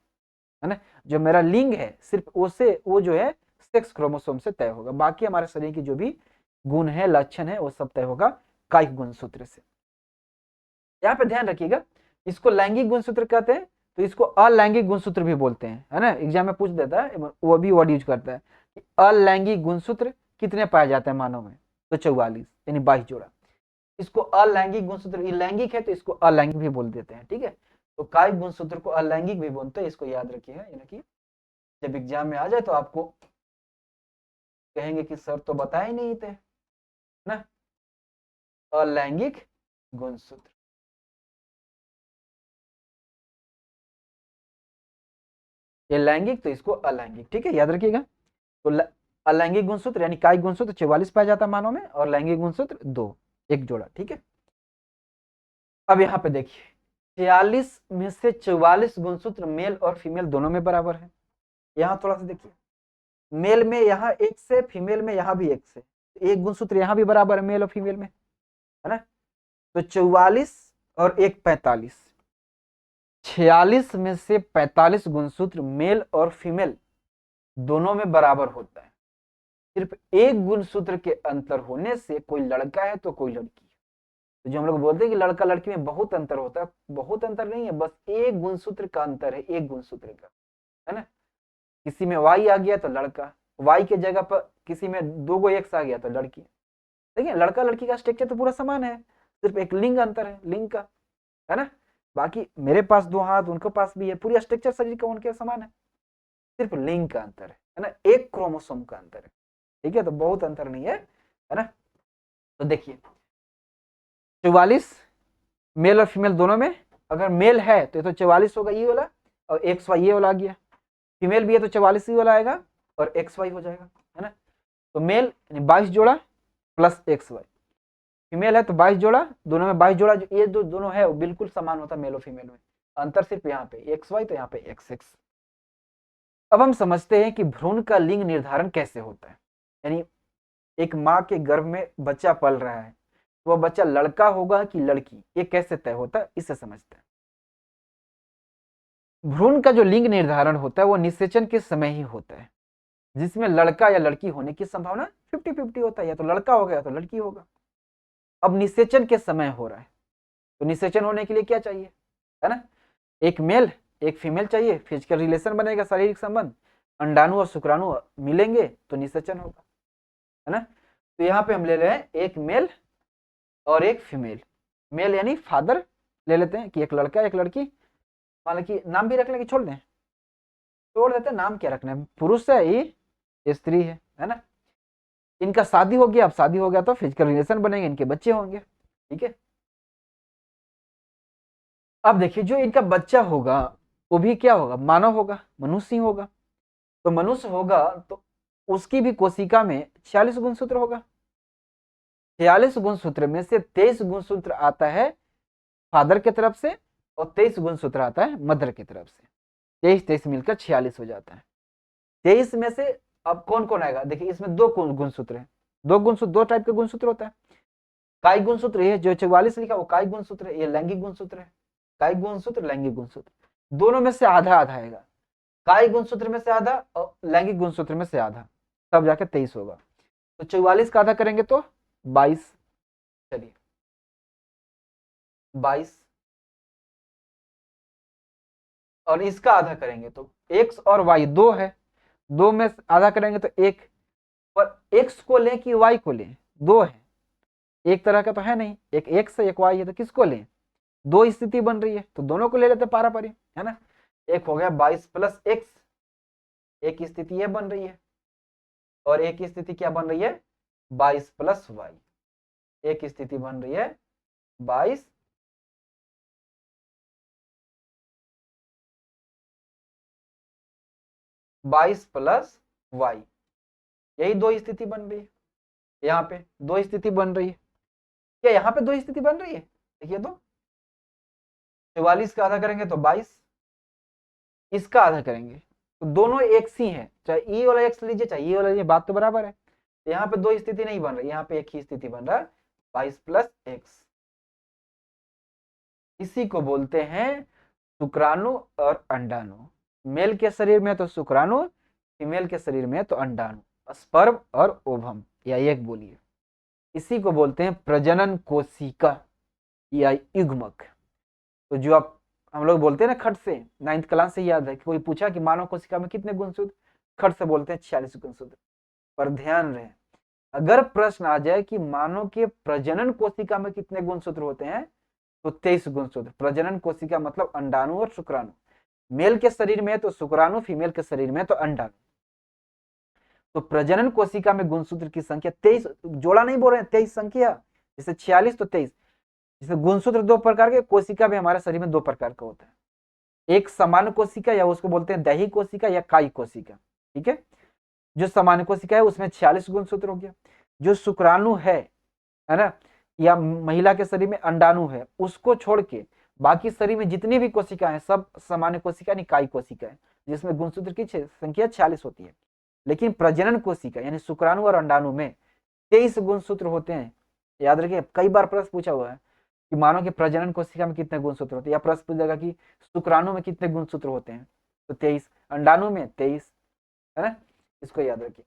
ना। जो मेरा लिंग है सिर्फ वो जो है सेक्स क्रोमोसोम से तय होगा। बाकी हमारे शरीर के जो भी गुण है, लक्षण है, वो सब तय होगा कायिक गुणसूत्र से। यहाँ पे ध्यान रखिएगा, इसको लैंगिक गुणसूत्र कहते हैं, तो इसको अलैंगिक गुणसूत्र भी बोलते हैं, है ना। एग्जाम में पूछ देता है, वो भी वर्ड यूज करता है कि अलैंगिक गुणसूत्र कितने पाए जाते हैं मानव में, तो 44 यानी 22 जोड़ा। इसको अलैंगिक गुणसूत्र, ये लैंगिक है तो इसको अलैंगिक भी बोल देते हैं, ठीक है। तो कायिक गुणसूत्र को अलैंगिक भी बोलते हैं, इसको याद रखिएगा, यानी कि जब एग्जाम में आ जाए तो आपको कहेंगे कि सर तो बताए ही नहीं थे ना, अलैंगिक गुणसूत्र। ये लैंगिक तो इसको अलैंगिक, ठीक है, याद रखिएगा। तो अलैंगिक गुणसूत्र यानी कायिक गुणसूत्र 44 पाया जाता है मानव में, और लैंगिक गुणसूत्र दो, एक जोड़ा, ठीक है। अब यहाँ पे देखिए 46 में से 44 गुणसूत्र मेल और फीमेल दोनों में बराबर है। यहाँ थोड़ा सा देखिए, मेल में यहाँ एक से, फीमेल में यहाँ भी एक से, एक गुणसूत्र यहाँ भी बराबर है मेल और फीमेल में, है ना। तो 44 और एक 45, 46 में से 45 गुणसूत्र मेल और फीमेल दोनों में बराबर होता है। सिर्फ एक गुणसूत्र के अंतर होने से कोई लड़का है तो कोई लड़की है। तो जो हम लोग बोलते हैं कि लड़का लड़की में बहुत अंतर होता है, बहुत अंतर नहीं है, बस एक गुणसूत्र का अंतर है, एक गुणसूत्र का, है ना। किसी में वाई आ गया तो लड़का, वाई के जगह पर किसी में दो गो एक्स आ गया तो लड़की। देखिए लड़का लड़की का स्ट्रक्चर तो पूरा समान है, सिर्फ एक लिंग अंतर है, लिंग का, है ना। बाकी मेरे पास दो हाथ, उनके पास भी है, पूरी स्ट्रक्चर शरीर का उनके समान है, सिर्फ लिंग का अंतर है ना, एक क्रोमोसोम का अंतर है, ठीक है। तो बहुत अंतर नहीं है ना। तो देखिए 44 मेल और फीमेल दोनों में, अगर मेल है तो ये तो 44 होगा ये वाला, और एक्स वाई ये वाला आ गया। फीमेल भी है तो 44 ही वाला आएगा और एक्स वाई हो जाएगा, है ना। तो मेल 22 जोड़ा प्लस एक्स वाई, फीमेल है तो 22 जोड़ा, दोनों में 22 जोड़ा, जो ये दोनों है वो बिल्कुल समान होता है मेल और फीमेल में, अंतर सिर्फ यहाँ पे एक्स वाई, तो यहाँ पे एक्स एक्स। अब हम समझते हैं कि भ्रूण का लिंग निर्धारण कैसे होता है, यानी एक माँ के गर्भ में बच्चा पल रहा है, तो वह बच्चा लड़का होगा कि लड़की, ये कैसे तय होता है, इसे समझते हैं। भ्रूण का जो लिंग निर्धारण होता है वो निषेचन के समय ही होता है, जिसमें लड़का या लड़की होने की संभावना 50-50 होता है, या तो लड़का होगा या तो लड़की होगा। अब निषेचन के समय हो रहा है, तो निषेचन होने के लिए क्या चाहिए, है ना, एक मेल एक फीमेल चाहिए, फिजिकल रिलेशन बनेगा, शारीरिक संबंध, अंडाणु और शुक्राणु मिलेंगे तो निषेचन होगा, है ना। तो यहाँ पे हम ले रहे हैं एक मेल और एक फीमेल, मेल यानी फादर ले लेते हैं कि एक लड़का एक लड़की, मान कि नाम भी रख लें कि छोड़ दें, छोड़ देते हैं, नाम क्या रखना है, पुरुष है ये स्त्री है ना। इनका शादी हो गया, अब शादी हो गया तो फिजिकल रिलेशन बनेंगे, इनके बच्चे होंगे, ठीक है। अब देखिए जो इनका बच्चा होगा वो भी क्या होगा, मानव होगा, मनुष्य ही होगा। तो मनुष्य होगा तो उसकी भी कोशिका में 46 गुणसूत्र होगा। 46 गुणसूत्र में से 23 गुणसूत्र आता है फादर की तरफ से और 23 गुणसूत्र आता है मदर की तरफ से। 23 मिलकर 46 हो जाता है। 23 में से अब कौन कौन आएगा, देखिए इसमें दो गुणसूत्र है, दो गुणसूत्र, दो टाइप के गुणसूत्र होता है। काय गुणसूत्र, ये जो 44 लिखा वो काय गुणसूत्र है, ये लैंगिक गुणसूत्र है। काय गुणसूत्र, लैंगिक गुणसूत्र, दोनों में से आधा आधा आएगा। काय गुणसूत्र में से आधा और लैंगिक गुणसूत्र में से आधा, तब जाके 23 होगा। तो 44 का आधा करेंगे तो 22, चलिए 22, और इसका आधा करेंगे तो एक्स और वाई दो है, दो में आधा करेंगे तो एक, और एक्स को लें कि वाई को लें, दो है, एक तरह का तो है नहीं, एक एक्स है एक वाई है, तो किसको लें, दो स्थिति बन रही है तो दोनों को ले लेते पारा पारी, है ना। एक हो गया 22 प्लस एक्स, एक स्थिति यह बन रही है, और एक स्थिति क्या बन रही है 22 प्लस वाई, एक स्थिति बन रही है 22 प्लस वाई, यही दो स्थिति बन रही है। यहाँ पे दो स्थिति बन रही है, क्या यहाँ पे दो स्थिति बन रही है, देखिए तो 44 का आधा करेंगे तो 22, इसका आधा करेंगे तो दोनों एक सी है, चाहे ई वाला एक्स लीजिए चाहे ई वाला लीजिए, बात तो बराबर है। यहाँ पे दो स्थिति नहीं बन रही, यहाँ पे एक ही स्थिति बन रहा है 22 प्लस एक्स। इसी को बोलते हैं शुक्राणु और अंडाणु। मेल के शरीर में तो शुक्राणु, फीमेल के शरीर में तो अंडाणु, स्पर्म और ओवम, या एक बोलिए। इसी को बोलते हैं प्रजनन कोशिका या युग्मक। तो जो आप हम लोग बोलते हैं ना खट से, 9th क्लास से याद है कि कोई पूछा कि मानव कोशिका में कितने गुणसूत्र, खट से बोलते हैं 46 गुणसूत्र। पर ध्यान रहे, अगर प्रश्न आ जाए कि मानव के प्रजनन कोशिका में कितने गुणसूत्र होते हैं तो 23 गुणसूत्र। प्रजनन कोशिका मतलब अंडाणु और शुक्राणु, मेल के शरीर में तो शुक्राणु, फीमेल के शरीर में तो अंडाणु। तो प्रजनन कोशिका में गुणसूत्र की संख्या 23, जोड़ा नहीं बोल रहे हैं, 23 संख्या, जैसे 46 तो 23। जैसे गुणसूत्र दो प्रकार के, कोशिका भी हमारे शरीर में दो प्रकार का होता है, एक सामान्य कोशिका या उसको बोलते हैं दैहिक कोशिका या कायी कोशिका, ठीक है। जो सामान्य कोशिका है उसमें 46 गुणसूत्र हो गया। जो शुक्राणु है ना, या महिला के शरीर में अंडाणु है, उसको छोड़ के बाकी शरीर में जितनी भी कोशिका है सब सामान्य कोशिका यानी कायी कोशिका है, जिसमें गुणसूत्र की संख्या 46 होती है। लेकिन प्रजनन कोशिका यानी शुक्राणु और अंडाणु में 23 गुणसूत्र होते हैं। याद रखिए, कई बार प्रश्न पूछा हुआ है कि मानो कि प्रजनन कोशिका में कितने गुणसूत्र होते हैं, या प्रश्न पूछेगा कि शुक्राणु में कितने गुणसूत्र होते हैं, तो 23, अंडाणु में 23, है ना, इसको याद रखिए।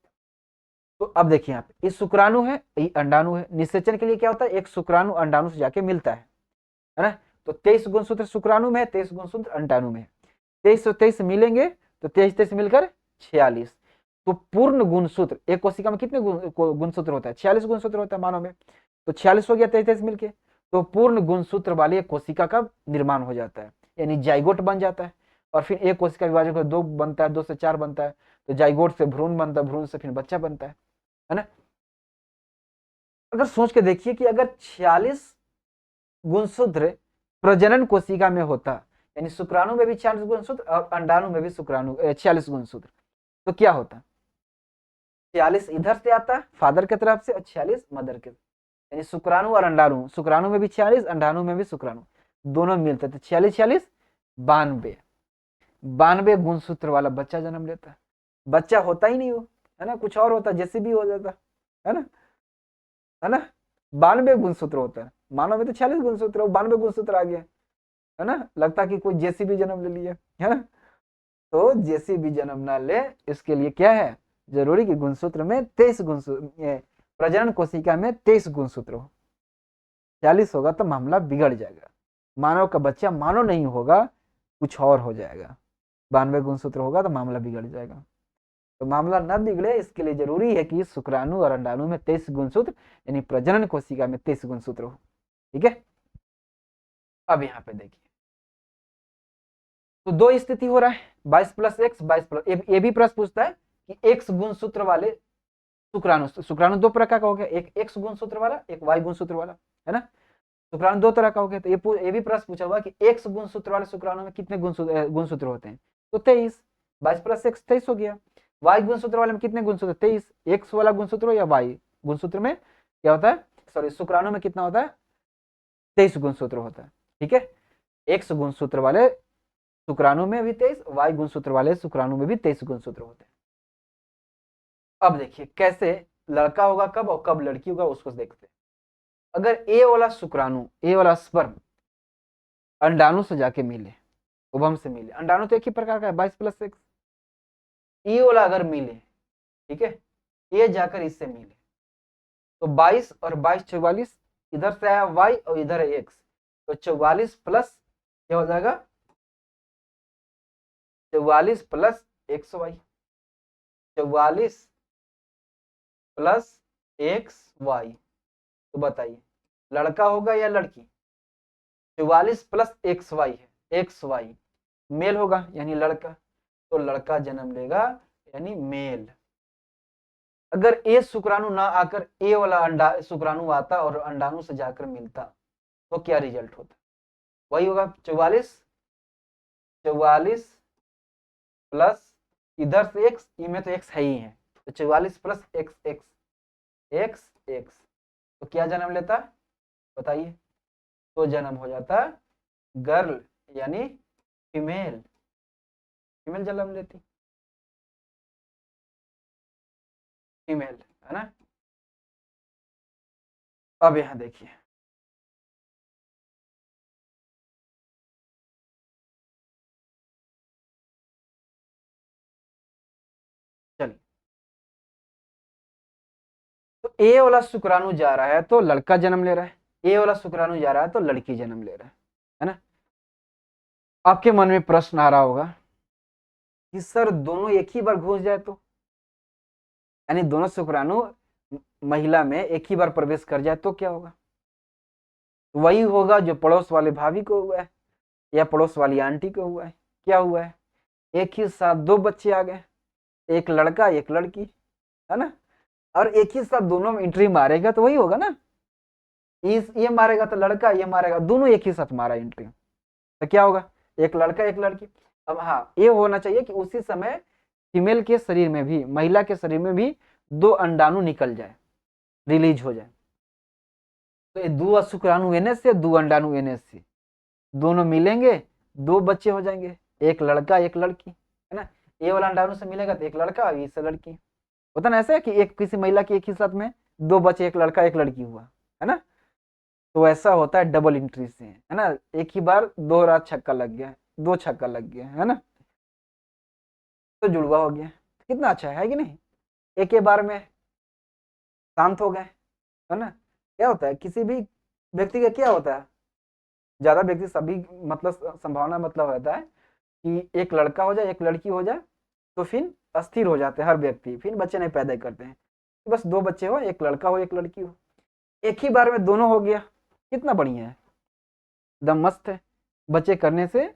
तो अब देखिए यहाँ पे ये शुक्राणु है ये अंडाणु है, निषेचन के लिए क्या होता है, एक शुक्राणु अंडाणु से जाके मिलता है ना। तो 23 गुणसूत्र शुक्राणु में है, 23 गुणसूत्र अंडाणु में है, 23 और 23 मिलेंगे तो 23 मिलकर 46। तो पूर्ण गुणसूत्र एक कोशिका में कितने गुणसूत्र होता है, 46 गुणसूत्र होता है मानव में, तो 46 हो गया 23 मिलके, तो पूर्ण गुणसूत्र वाली एक कोशिका का निर्माण हो जाता है, यानी जाइगोट बन जाता है। और फिर एक कोशिका विभाजन कर 2 बनता है, 2 से 4 बनता है, तो जाइगोट से भ्रूण बनता है, भ्रूण से फिर बच्चा बनता है ना। अगर सोच के देखिए कि अगर 46 गुणसूत्र प्रजनन कोशिका में होता, यानी शुक्राणु में भी 46 गुणसूत्र और अंडाणु में भी शुक्राणु 46 गुणसूत्र, तो क्या होता, 46 इधर से आता फादर की तरफ से और 46 मदर के, यानी शुक्राणु और अंडाणु, शुक्राणु में भी 46 अंडाणु में भी शुक्राणु, दोनों मिलते थे 46 46 92 गुणसूत्र वाला बच्चा जन्म लेता है। बच्चा होता ही नहीं वो, है ना, कुछ और होता, जैसे भी हो जाता है ना, है ना। 92 गुणसूत्र होता है, मानव में तो 46 गुणसूत्र है, 92 गुणसूत्र आ गया, है ना। लगता कि कोई जैसी भी जन्म ले लिया, है ना। तो जैसी भी जन्म ना ले, इसके लिए क्या है जरूरी कि गुणसूत्र में 23 गुणसूत्र, प्रजनन कोशिका में 23 गुणसूत्र हो। 40 होगा तो मामला बिगड़ जाएगा, मानव का बच्चा मानव नहीं होगा, कुछ और हो जाएगा। 92 गुणसूत्र होगा तो मामला बिगड़ जाएगा। तो मामला न बिगड़े इसके लिए जरूरी है कि शुक्राणु और अंडाणु में 23 गुणसूत्र यानी प्रजनन कोशिका में 23 गुणसूत्र हो, ठीक है। अब यहाँ पे देखिए, तो दो स्थिति हो रहा है 22 प्लस एक्स 22 प्लस, ये भी प्रश्न पूछता है कि एक्स गुणसूत्र वाले शुक्राणु, शुक्राणु दो प्रकार का हो गया, एक एक्स गुणसूत्र वाला एक वाई गुणसूत्र वाला, है ना। शुक्राणु दो तरह का हो गया। तो ये भी प्रश्न पूछा हुआ कि X गुणसूत्र वाले शुक्राणु में कितने गुणसूत्र होते हैं, तो 23, 22 + X 23 हो गया। Y गुणसूत्र वाले में कितने गुणसूत्र, 23। X वाला गुणसूत्र या Y गुणसूत्र में क्या होता है, सॉरी शुक्राणु में कितना होता है, 23 गुणसूत्र होता है। ठीक है, X गुणसूत्र वाले शुक्राणु में भी 23, Y गुणसूत्र वाले शुक्राणु में भी 23 गुणसूत्र होते हैं। अब देखिए कैसे लड़का होगा कब और कब लड़की होगा उसको देखते हैं। अगर ए वाला शुक्राणु, ए वाला स्पर्म अंडाणु से जाके मिले, उभम से मिले, अंडाणु तो एक ही प्रकार का है 22 + X, ए वाला अगर मिले, ठीक है, ए जाकर इससे मिले, तो 22 और 22 44, इधर से आया Y और इधर है X, तो 44 प्लस क्या हो जाएगा, 44 प्लस XY, 44 प्लस XY, तो बताइए लड़का होगा या लड़की, 44 प्लस XY है, XY मेल होगा यानी लड़का, तो लड़का जन्म लेगा यानी मेल। अगर ए शुक्राणु ना आकर ए वाला अंडा शुक्राणु आता और अंडाणु से जाकर मिलता तो क्या रिजल्ट होता, वही होगा 44 प्लस इधर से x, में तो x है ही है, तो 44 प्लस x तो क्या जन्म लेता बताइए, तो जन्म हो जाता गर्ल यानी फीमेल, फीमेल जन्म लेती, फीमेल है ना। अब यहां देखिए चलिए, तो ए वाला शुक्राणु जा रहा है तो लड़का जन्म ले रहा है, ए वाला शुक्राणु जा रहा है तो लड़की जन्म ले रहा है ना। आपके मन में प्रश्न आ रहा होगा कि सर दोनों एक ही बार घुस जाए तो, यानी दोनों शुक्राणु महिला में एक ही बार प्रवेश कर जाए तो क्या होगा, वही होगा जो पड़ोस वाले भाभी को हुआ है या पड़ोस वाली आंटी को हुआ है। क्या हुआ है, एक ही साथ दो बच्चे आ गए, एक लड़का एक लड़की, है ना, और एक ही साथ दोनों में एंट्री मारेगा तो वही होगा ना, ये मारेगा तो लड़का, ये मारेगा, दोनों एक ही साथ मारा एंट्री, तो क्या होगा, एक लड़का एक लड़की। अब हाँ, ये होना चाहिए कि उसी समय फीमेल के शरीर में भी, महिला के शरीर में भी दो अंडाणु निकल जाए, रिलीज हो जाए, तो ये दो शुक्राणु एनएस से, दो अंडाणु एनएस से, दोनों मिलेंगे, दो बच्चे हो जाएंगे, एक लड़का एक लड़की, है ना। ए वाला अंडाणु से मिलेगा तो एक लड़का और इससे लड़की, होता ना ऐसा कि एक किसी महिला के एक ही साथ में दो बच्चे, एक लड़का एक लड़की हुआ, है ना। तो ऐसा होता है डबल एंट्री से, है ना, एक ही बार दो रात छक्का लग गया, दो छक्का लग गया, है ना, तो जुड़वा हो गया, कितना अच्छा है कि नहीं, एक ही बार में शांत हो गए, है ना। क्या होता है किसी भी व्यक्ति का क्या होता है, ज्यादा व्यक्ति सभी मतलब संभावना मतलब होता है कि एक लड़का हो जाए एक लड़की हो जाए तो फिर अस्थिर हो जाते हैं हर व्यक्ति, फिर बच्चे नहीं पैदा करते हैं, बस दो बच्चे हो, एक लड़का हो एक लड़की हो, एक ही बार में दोनों हो गया, कितना बढ़िया है, एकदम मस्त है। बच्चे करने से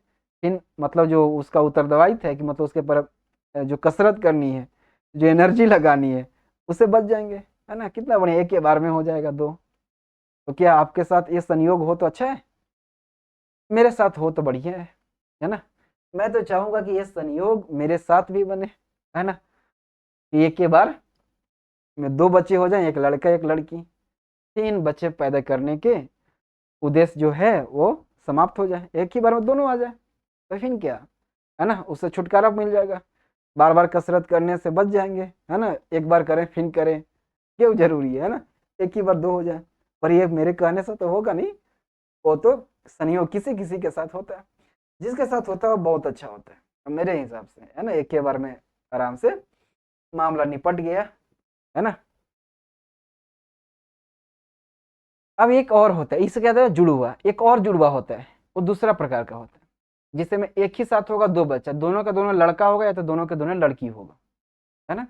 फिर मतलब जो उसका उत्तरदायी है कि मतलब उसके पर जो कसरत करनी है, जो एनर्जी लगानी है, उससे बच जाएंगे, है ना, कितना बढ़िया, एक ही बार में हो जाएगा दो। तो क्या आपके साथ ये संयोग हो तो अच्छा है, मेरे साथ हो तो बढ़िया है ना। मैं तो चाहूंगा कि ये संयोग मेरे साथ भी बने, है ना, कि एक के बार में दो बच्चे हो जाएं, एक लड़का एक लड़की, तीन बच्चे पैदा करने के उद्देश्य जो है वो समाप्त हो जाए, एक ही बार में दोनों आ जाए, तो फिर क्या, है ना, उससे छुटकारा मिल जाएगा, बार बार कसरत करने से बच जाएंगे, है ना, एक बार करें फिर करें, क्यों जरूरी है ना, एक ही बार दो हो जाए। पर ये मेरे कहने से तो होगा नहीं, वो तो संयोग किसी किसी के साथ होता है, जिसके साथ होता है वो बहुत अच्छा होता है मेरे हिसाब से, है ना, एक ही बार में आराम से मामला निपट गया, है ना। अब एक और होता है, इसे कहते हैं जुड़वा, एक और जुड़वा होता है, वो दूसरा प्रकार का होता है, जिससे में एक ही साथ होगा दो बच्चा, दोनों का दोनों लड़का होगा या तो दोनों के दोनों लड़की होगा, है ना।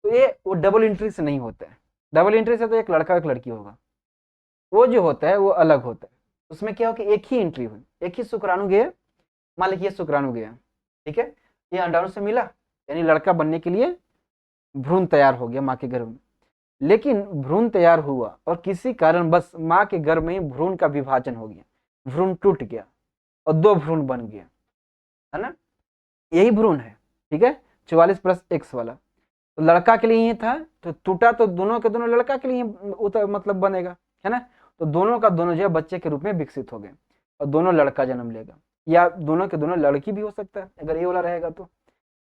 तो ये वो डबल एंट्री से नहीं होता है, डबल एंट्री से तो एक लड़का एक लड़की होगा, वो जो होता है वो अलग होता है, उसमें क्या हो कि एक ही एंट्री हुई, एक ही शुक्राणु गया, मान लीजिए शुक्राणु गया, ठीक है, ये अंडाणु से मिला, यानी लड़का बनने के लिए भ्रूण तैयार हो गया माँ के गर्भ में, लेकिन भ्रूण तैयार हुआ और किसी कारण बस माँ के गर्भ में ही भ्रूण का विभाजन हो गया, भ्रूण टूट गया और 2 भ्रूण बन गया, है ना, यही भ्रूण है, ठीक है, 44+X वाला। तो लड़का के लिए ही था, तो टूटा तो दोनों के दोनों लड़का के लिए मतलब बनेगा, है ना। तो दोनों का दोनों जो है बच्चे के रूप में विकसित हो गए और दोनों लड़का जन्म लेगा, या दोनों के दोनों लड़की भी हो सकता है अगर ये वाला रहेगा तो,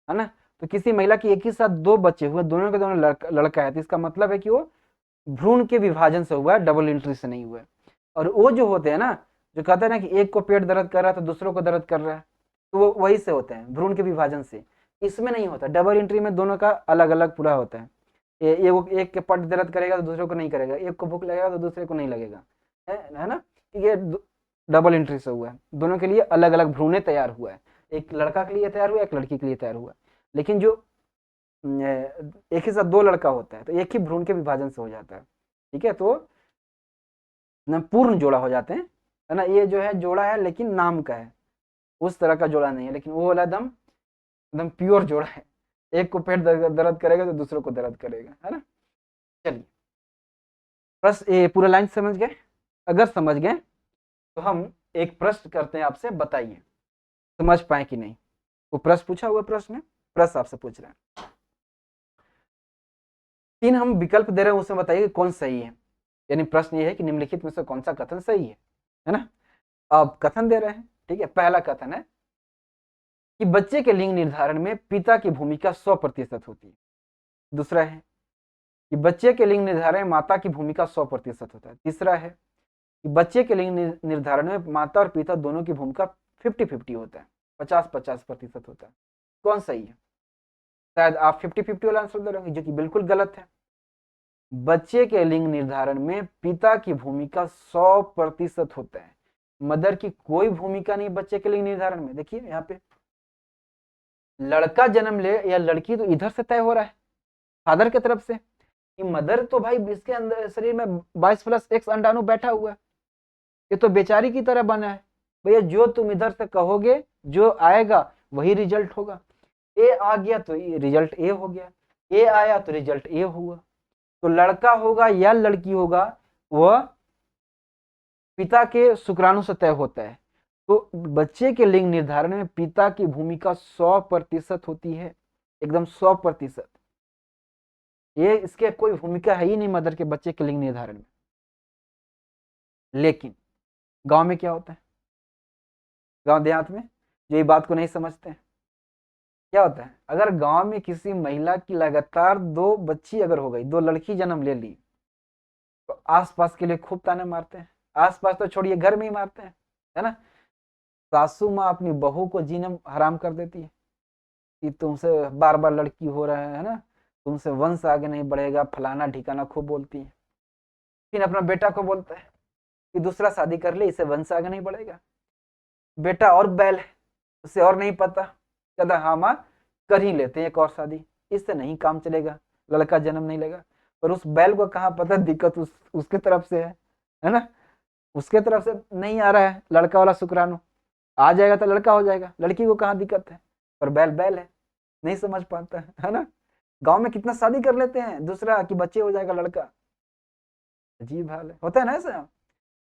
है ना। तो किसी महिला की एक ही साथ 2 बच्चे हुए, दोनों के दोनों लड़का है, तो इसका मतलब है कि वो भ्रूण के विभाजन से हुआ है, डबल एंट्री से नहीं हुआ है। और वो जो होते हैं ना, जो कहते हैं ना कि एक को पेट दर्द कर रहा है तो दूसरों को दर्द कर रहा है, तो वो वही से होते हैं, भ्रूण के विभाजन से। इसमें नहीं होता, डबल एंट्री में दोनों का अलग अलग पूरा होता है। एक के पेट दर्द करेगा तो दूसरे को नहीं करेगा, एक को भूख लगेगा तो दूसरे को नहीं लगेगा, है ना। ये डबल एंट्री से हुआ है, दोनों के लिए अलग अलग भ्रूणे तैयार हुआ है, एक लड़का के लिए तैयार हुआ, एक लड़की के लिए तैयार हुआ। लेकिन जो एक ही साथ 2 लड़का होता है तो एक ही भ्रूण के विभाजन से हो जाता है, ठीक है। तो पूर्ण जोड़ा हो जाते हैं, है ना। ये जो है जोड़ा है लेकिन नाम का है, उस तरह का जोड़ा नहीं है, लेकिन वो वाला एकदम एकदम प्योर जोड़ा है, एक को पेट दर्द करेगा तो दूसरों को दर्द करेगा, है ना। चलिए, प्रश्न ये पूरा लाइन समझ गए? अगर समझ गए तो हम एक प्रश्न करते हैं आपसे, बताइए समझ पाए कि नहीं। वो प्रश्न पूछा हुआ, प्रश्न में प्रश्न आपसे पूछ रहे हैं, 3 हम विकल्प दे रहे हैं, उसमें बताइए कौन सही है। यानी प्रश्न ये है कि निम्नलिखित में से कौन सा कथन सही है ना। अब कथन दे रहे हैं, ठीक है। पहला कथन है कि बच्चे के लिंग निर्धारण में पिता की भूमिका 100% होती है। दूसरा है कि बच्चे के लिंग निर्धारण में माता की भूमिका 100% होता है। तीसरा है कि बच्चे के लिंग निर्धारण में माता और पिता दोनों की भूमिका 50-50 होता है, 50-50% होता है। कौन सही है? शायद आप 50-50 वाला आंसर दे रहे होंगे, जो कि बिल्कुल गलत है। बच्चे के लिंग निर्धारण में पिता की भूमिका 100% होता है, मदर की कोई भूमिका नहीं बच्चे के लिंग निर्धारण में। देखिए यहाँ पे लड़का जन्म ले या लड़की तो इधर से तय हो रहा है, फादर की तरफ से। कि मदर तो भाई इसके अंदर शरीर में 22+X अंडाणु बैठा हुआ है, ये तो बेचारी की तरह बना है। भैया जो तुम इधर से कहोगे जो आएगा वही रिजल्ट होगा। ए आ गया तो रिजल्ट ए हो गया, ए आया तो रिजल्ट ए हुआ। तो लड़का होगा या लड़की होगा वह पिता के शुक्राणु से तय होता है। तो बच्चे के लिंग निर्धारण में पिता की भूमिका 100% होती है, एकदम 100%। ये इसके कोई भूमिका है ही नहीं मदर के बच्चे के लिंग निर्धारण में। लेकिन गांव में क्या होता है, गांव देहात में जो ये बात को नहीं समझते हैं, क्या होता है, अगर गांव में किसी महिला की लगातार 2 बच्ची अगर हो गई, 2 लड़की जन्म ले ली, तो आसपास के लिए खूब ताने मारते हैं। आसपास तो छोड़िए, घर में ही मारते हैं, है ना। सासू माँ अपनी बहू को जीना हराम कर देती है कि तुमसे बार बार लड़की हो रहा है ना, तुमसे वंश आगे नहीं बढ़ेगा, फलाना ठिकाना खूब बोलती है। फिर अपना बेटा को बोलता है कि दूसरा शादी कर ले, इससे वंश आगे नहीं बढ़ेगा। बेटा और बैल है, उसे और नहीं पता, कहता हाँ माँ कर ही लेते हैं एक और शादी, इससे नहीं काम चलेगा, लड़का जन्म नहीं लेगा। पर उस बैल को कहाँ पता दिक्कत उसके तरफ से है ना। उसके तरफ से नहीं आ रहा है लड़का वाला शुक्राणु, आ जाएगा तो लड़का हो जाएगा, लड़की को कहाँ दिक्कत है। पर बैल बैल है, नहीं समझ पाता है ना। गांव में कितना शादी कर लेते हैं दूसरा कि बच्चे हो जाएगा लड़का, अजीब हाल है, होता है ना ऐसा।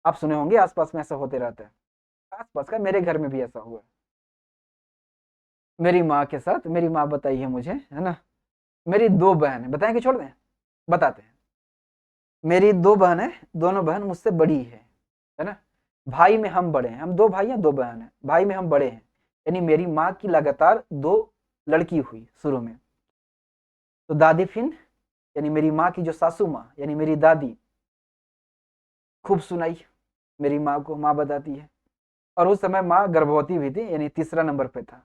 आप सुने होंगे आसपास में ऐसा होते रहता है, आसपास का, मेरे घर में भी ऐसा हुआ। मेरी माँ के साथ, मेरी माँ बताई है मुझे, है ना। मेरी 2 बहन है, बताएं कि छोड़ दें, बताते हैं। मेरी 2 बहन है, दोनों बहन मुझसे बड़ी है ना। भाई में हम बड़े हैं, हम 2 भाई हैं 2 बहन है, भाई में हम बड़े हैं। यानी मेरी माँ की लगातार 2 लड़की हुई शुरू में। तो दादी फिन, यानी मेरी माँ की जो सासू माँ यानी मेरी दादी, खूब सुनाई मेरी माँ को, माँ बताती है। और उस समय माँ गर्भवती भी थी, यानी तीसरा नंबर पे था।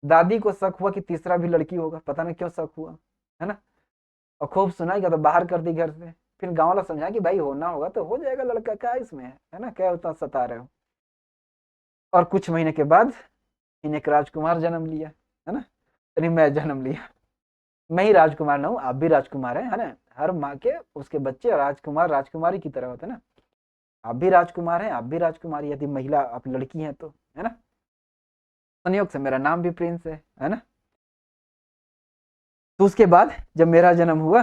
दादी को शक हुआ कि तीसरा भी लड़की होगा, पता नहीं क्यों शक हुआ, है ना। और खूब सुनाई, क्या तो बाहर कर दी घर से। फिर गांव वाला समझा कि भाई होना होगा तो हो जाएगा लड़का, क्या इसमें है ना, क्या उतना सता रहे हो। और कुछ महीने के बाद इन्हें एक राजकुमार जन्म लिया, है ना। यानी मैं जन्म लिया, मैं ही राजकुमार ना हूँ, आप भी राजकुमार है ना। हर माँ के उसके बच्चे राजकुमार राजकुमारी की तरह होते हैं ना। आप भी राजकुमार हैं, आप भी राजकुमारी, यदि महिला आप लड़की हैं तो, है ना। संयोग से मेरा नाम भी प्रिंस है ना। तो उसके बाद जब मेरा जन्म हुआ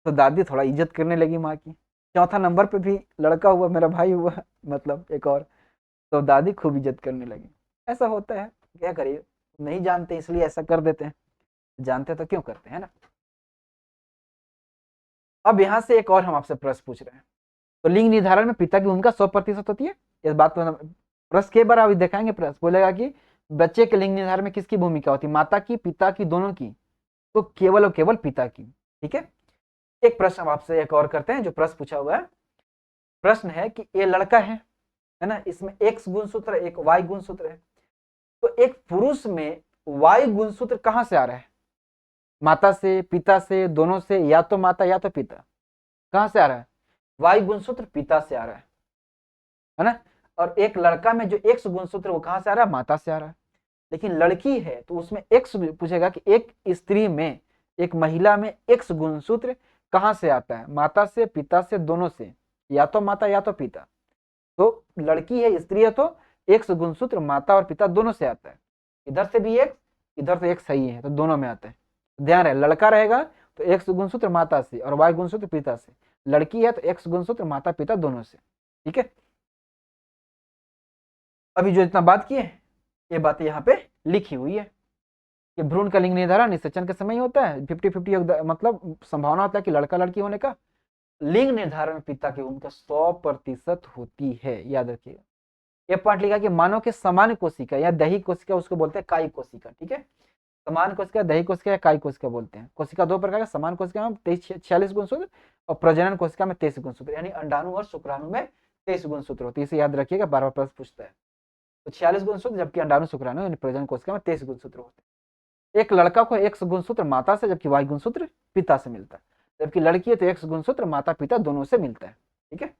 तो दादी थोड़ा इज्जत करने लगी माँ की। चौथा नंबर पे भी लड़का हुआ, मेरा भाई हुआ, मतलब एक और, तो दादी खूब इज्जत करने लगी। ऐसा होता है, क्या करिए, नहीं जानते इसलिए ऐसा कर देते हैं, जानते तो क्यों करते हैं ना। अब यहाँ से एक और हम आपसे प्रश्न पूछ रहे हैं। तो लिंग निर्धारण में पिता की भूमिका 100% होती है, इस बात को प्रश्न के बार अभी दिखाएंगे। प्रश्न बोलेगा कि बच्चे के लिंग निर्धारण में किसकी भूमिका होती है, माता की, पिता की, दोनों की? तो केवल और केवल पिता की। ठीक है, एक प्रश्न हम आपसे एक और करते हैं, जो प्रश्न पूछा हुआ है। प्रश्न है कि ये लड़का है ना, इसमें एक्स गुणसूत्र, एक वाई गुणसूत्र है। तो एक पुरुष में वाई गुणसूत्र कहां से आ रहा है, माता से, पिता से, दोनों से, या तो माता या तो पिता? कहां से आ रहा है? वाई गुणसूत्र पिता से आ रहा है ना। और एक लड़का में जो एक्स गुणसूत्र वो कहां से आ रहा है, माता से आ रहा है। लेकिन लड़की है तो उसमें एक्स पूछेगा कि एक स्त्री में, एक महिला में एक्स गुणसूत्र कहां से आता है, माता से, पिता से, दोनों से, या तो माता या तो पिता। तो लड़की है, स्त्री है, तो एक्स गुणसूत्र माता और पिता दोनों से आता है। इधर से भी एक्स, इधर से एक्स सही है, तो दोनों में आता है। ध्यान रहे, लड़का रहेगा तो एक्स गुणसूत्र माता से और वाई गुणसूत्र पिता से। लड़की है तो एक्स गुणसूत्र माता पिता दोनों से। ठीक है, अभी जो इतना बात किए ये बात यहाँ पे लिखी हुई है कि भ्रूण का लिंग निर्धारण निषेचन के समय ही होता है। 50-50 मतलब संभावना होता है कि लड़का लड़की होने का। लिंग निर्धारण पिता की भूमिका 100% होती है, याद रखिएगा। ये पार्ट लिखा कि मानव के समान कोशिका या दही कोशिका, उसको बोलते हैं कायी कोशिका। ठीक है, समान कोशिका, दही कोशिका या कायी कोशिका बोलते हैं। कोशिका दो प्रकार का, समान कोशिका में 46 गुणसूत्र और प्रजनन कोशिका में 23 गुणसूत्र, यानी अंडाणु और शुक्राणु में 23 गुणसूत्र होते हैं। इसे याद रखिएगा, बार बार प्रश्न पूछता है। तो 46 गुणसूत्र, जबकि अंडाणु शुक्राणु यानी प्रजनन कोशिका में 23 गुणसूत्र होते हैं। एक लड़का को एक्स गुणसूत्र माता से, जबकि वाई गुणसूत्र पिता से मिलता है। जबकि लड़की है तो एक्स गुणसूत्र माता पिता दोनों से मिलता है। ठीक है,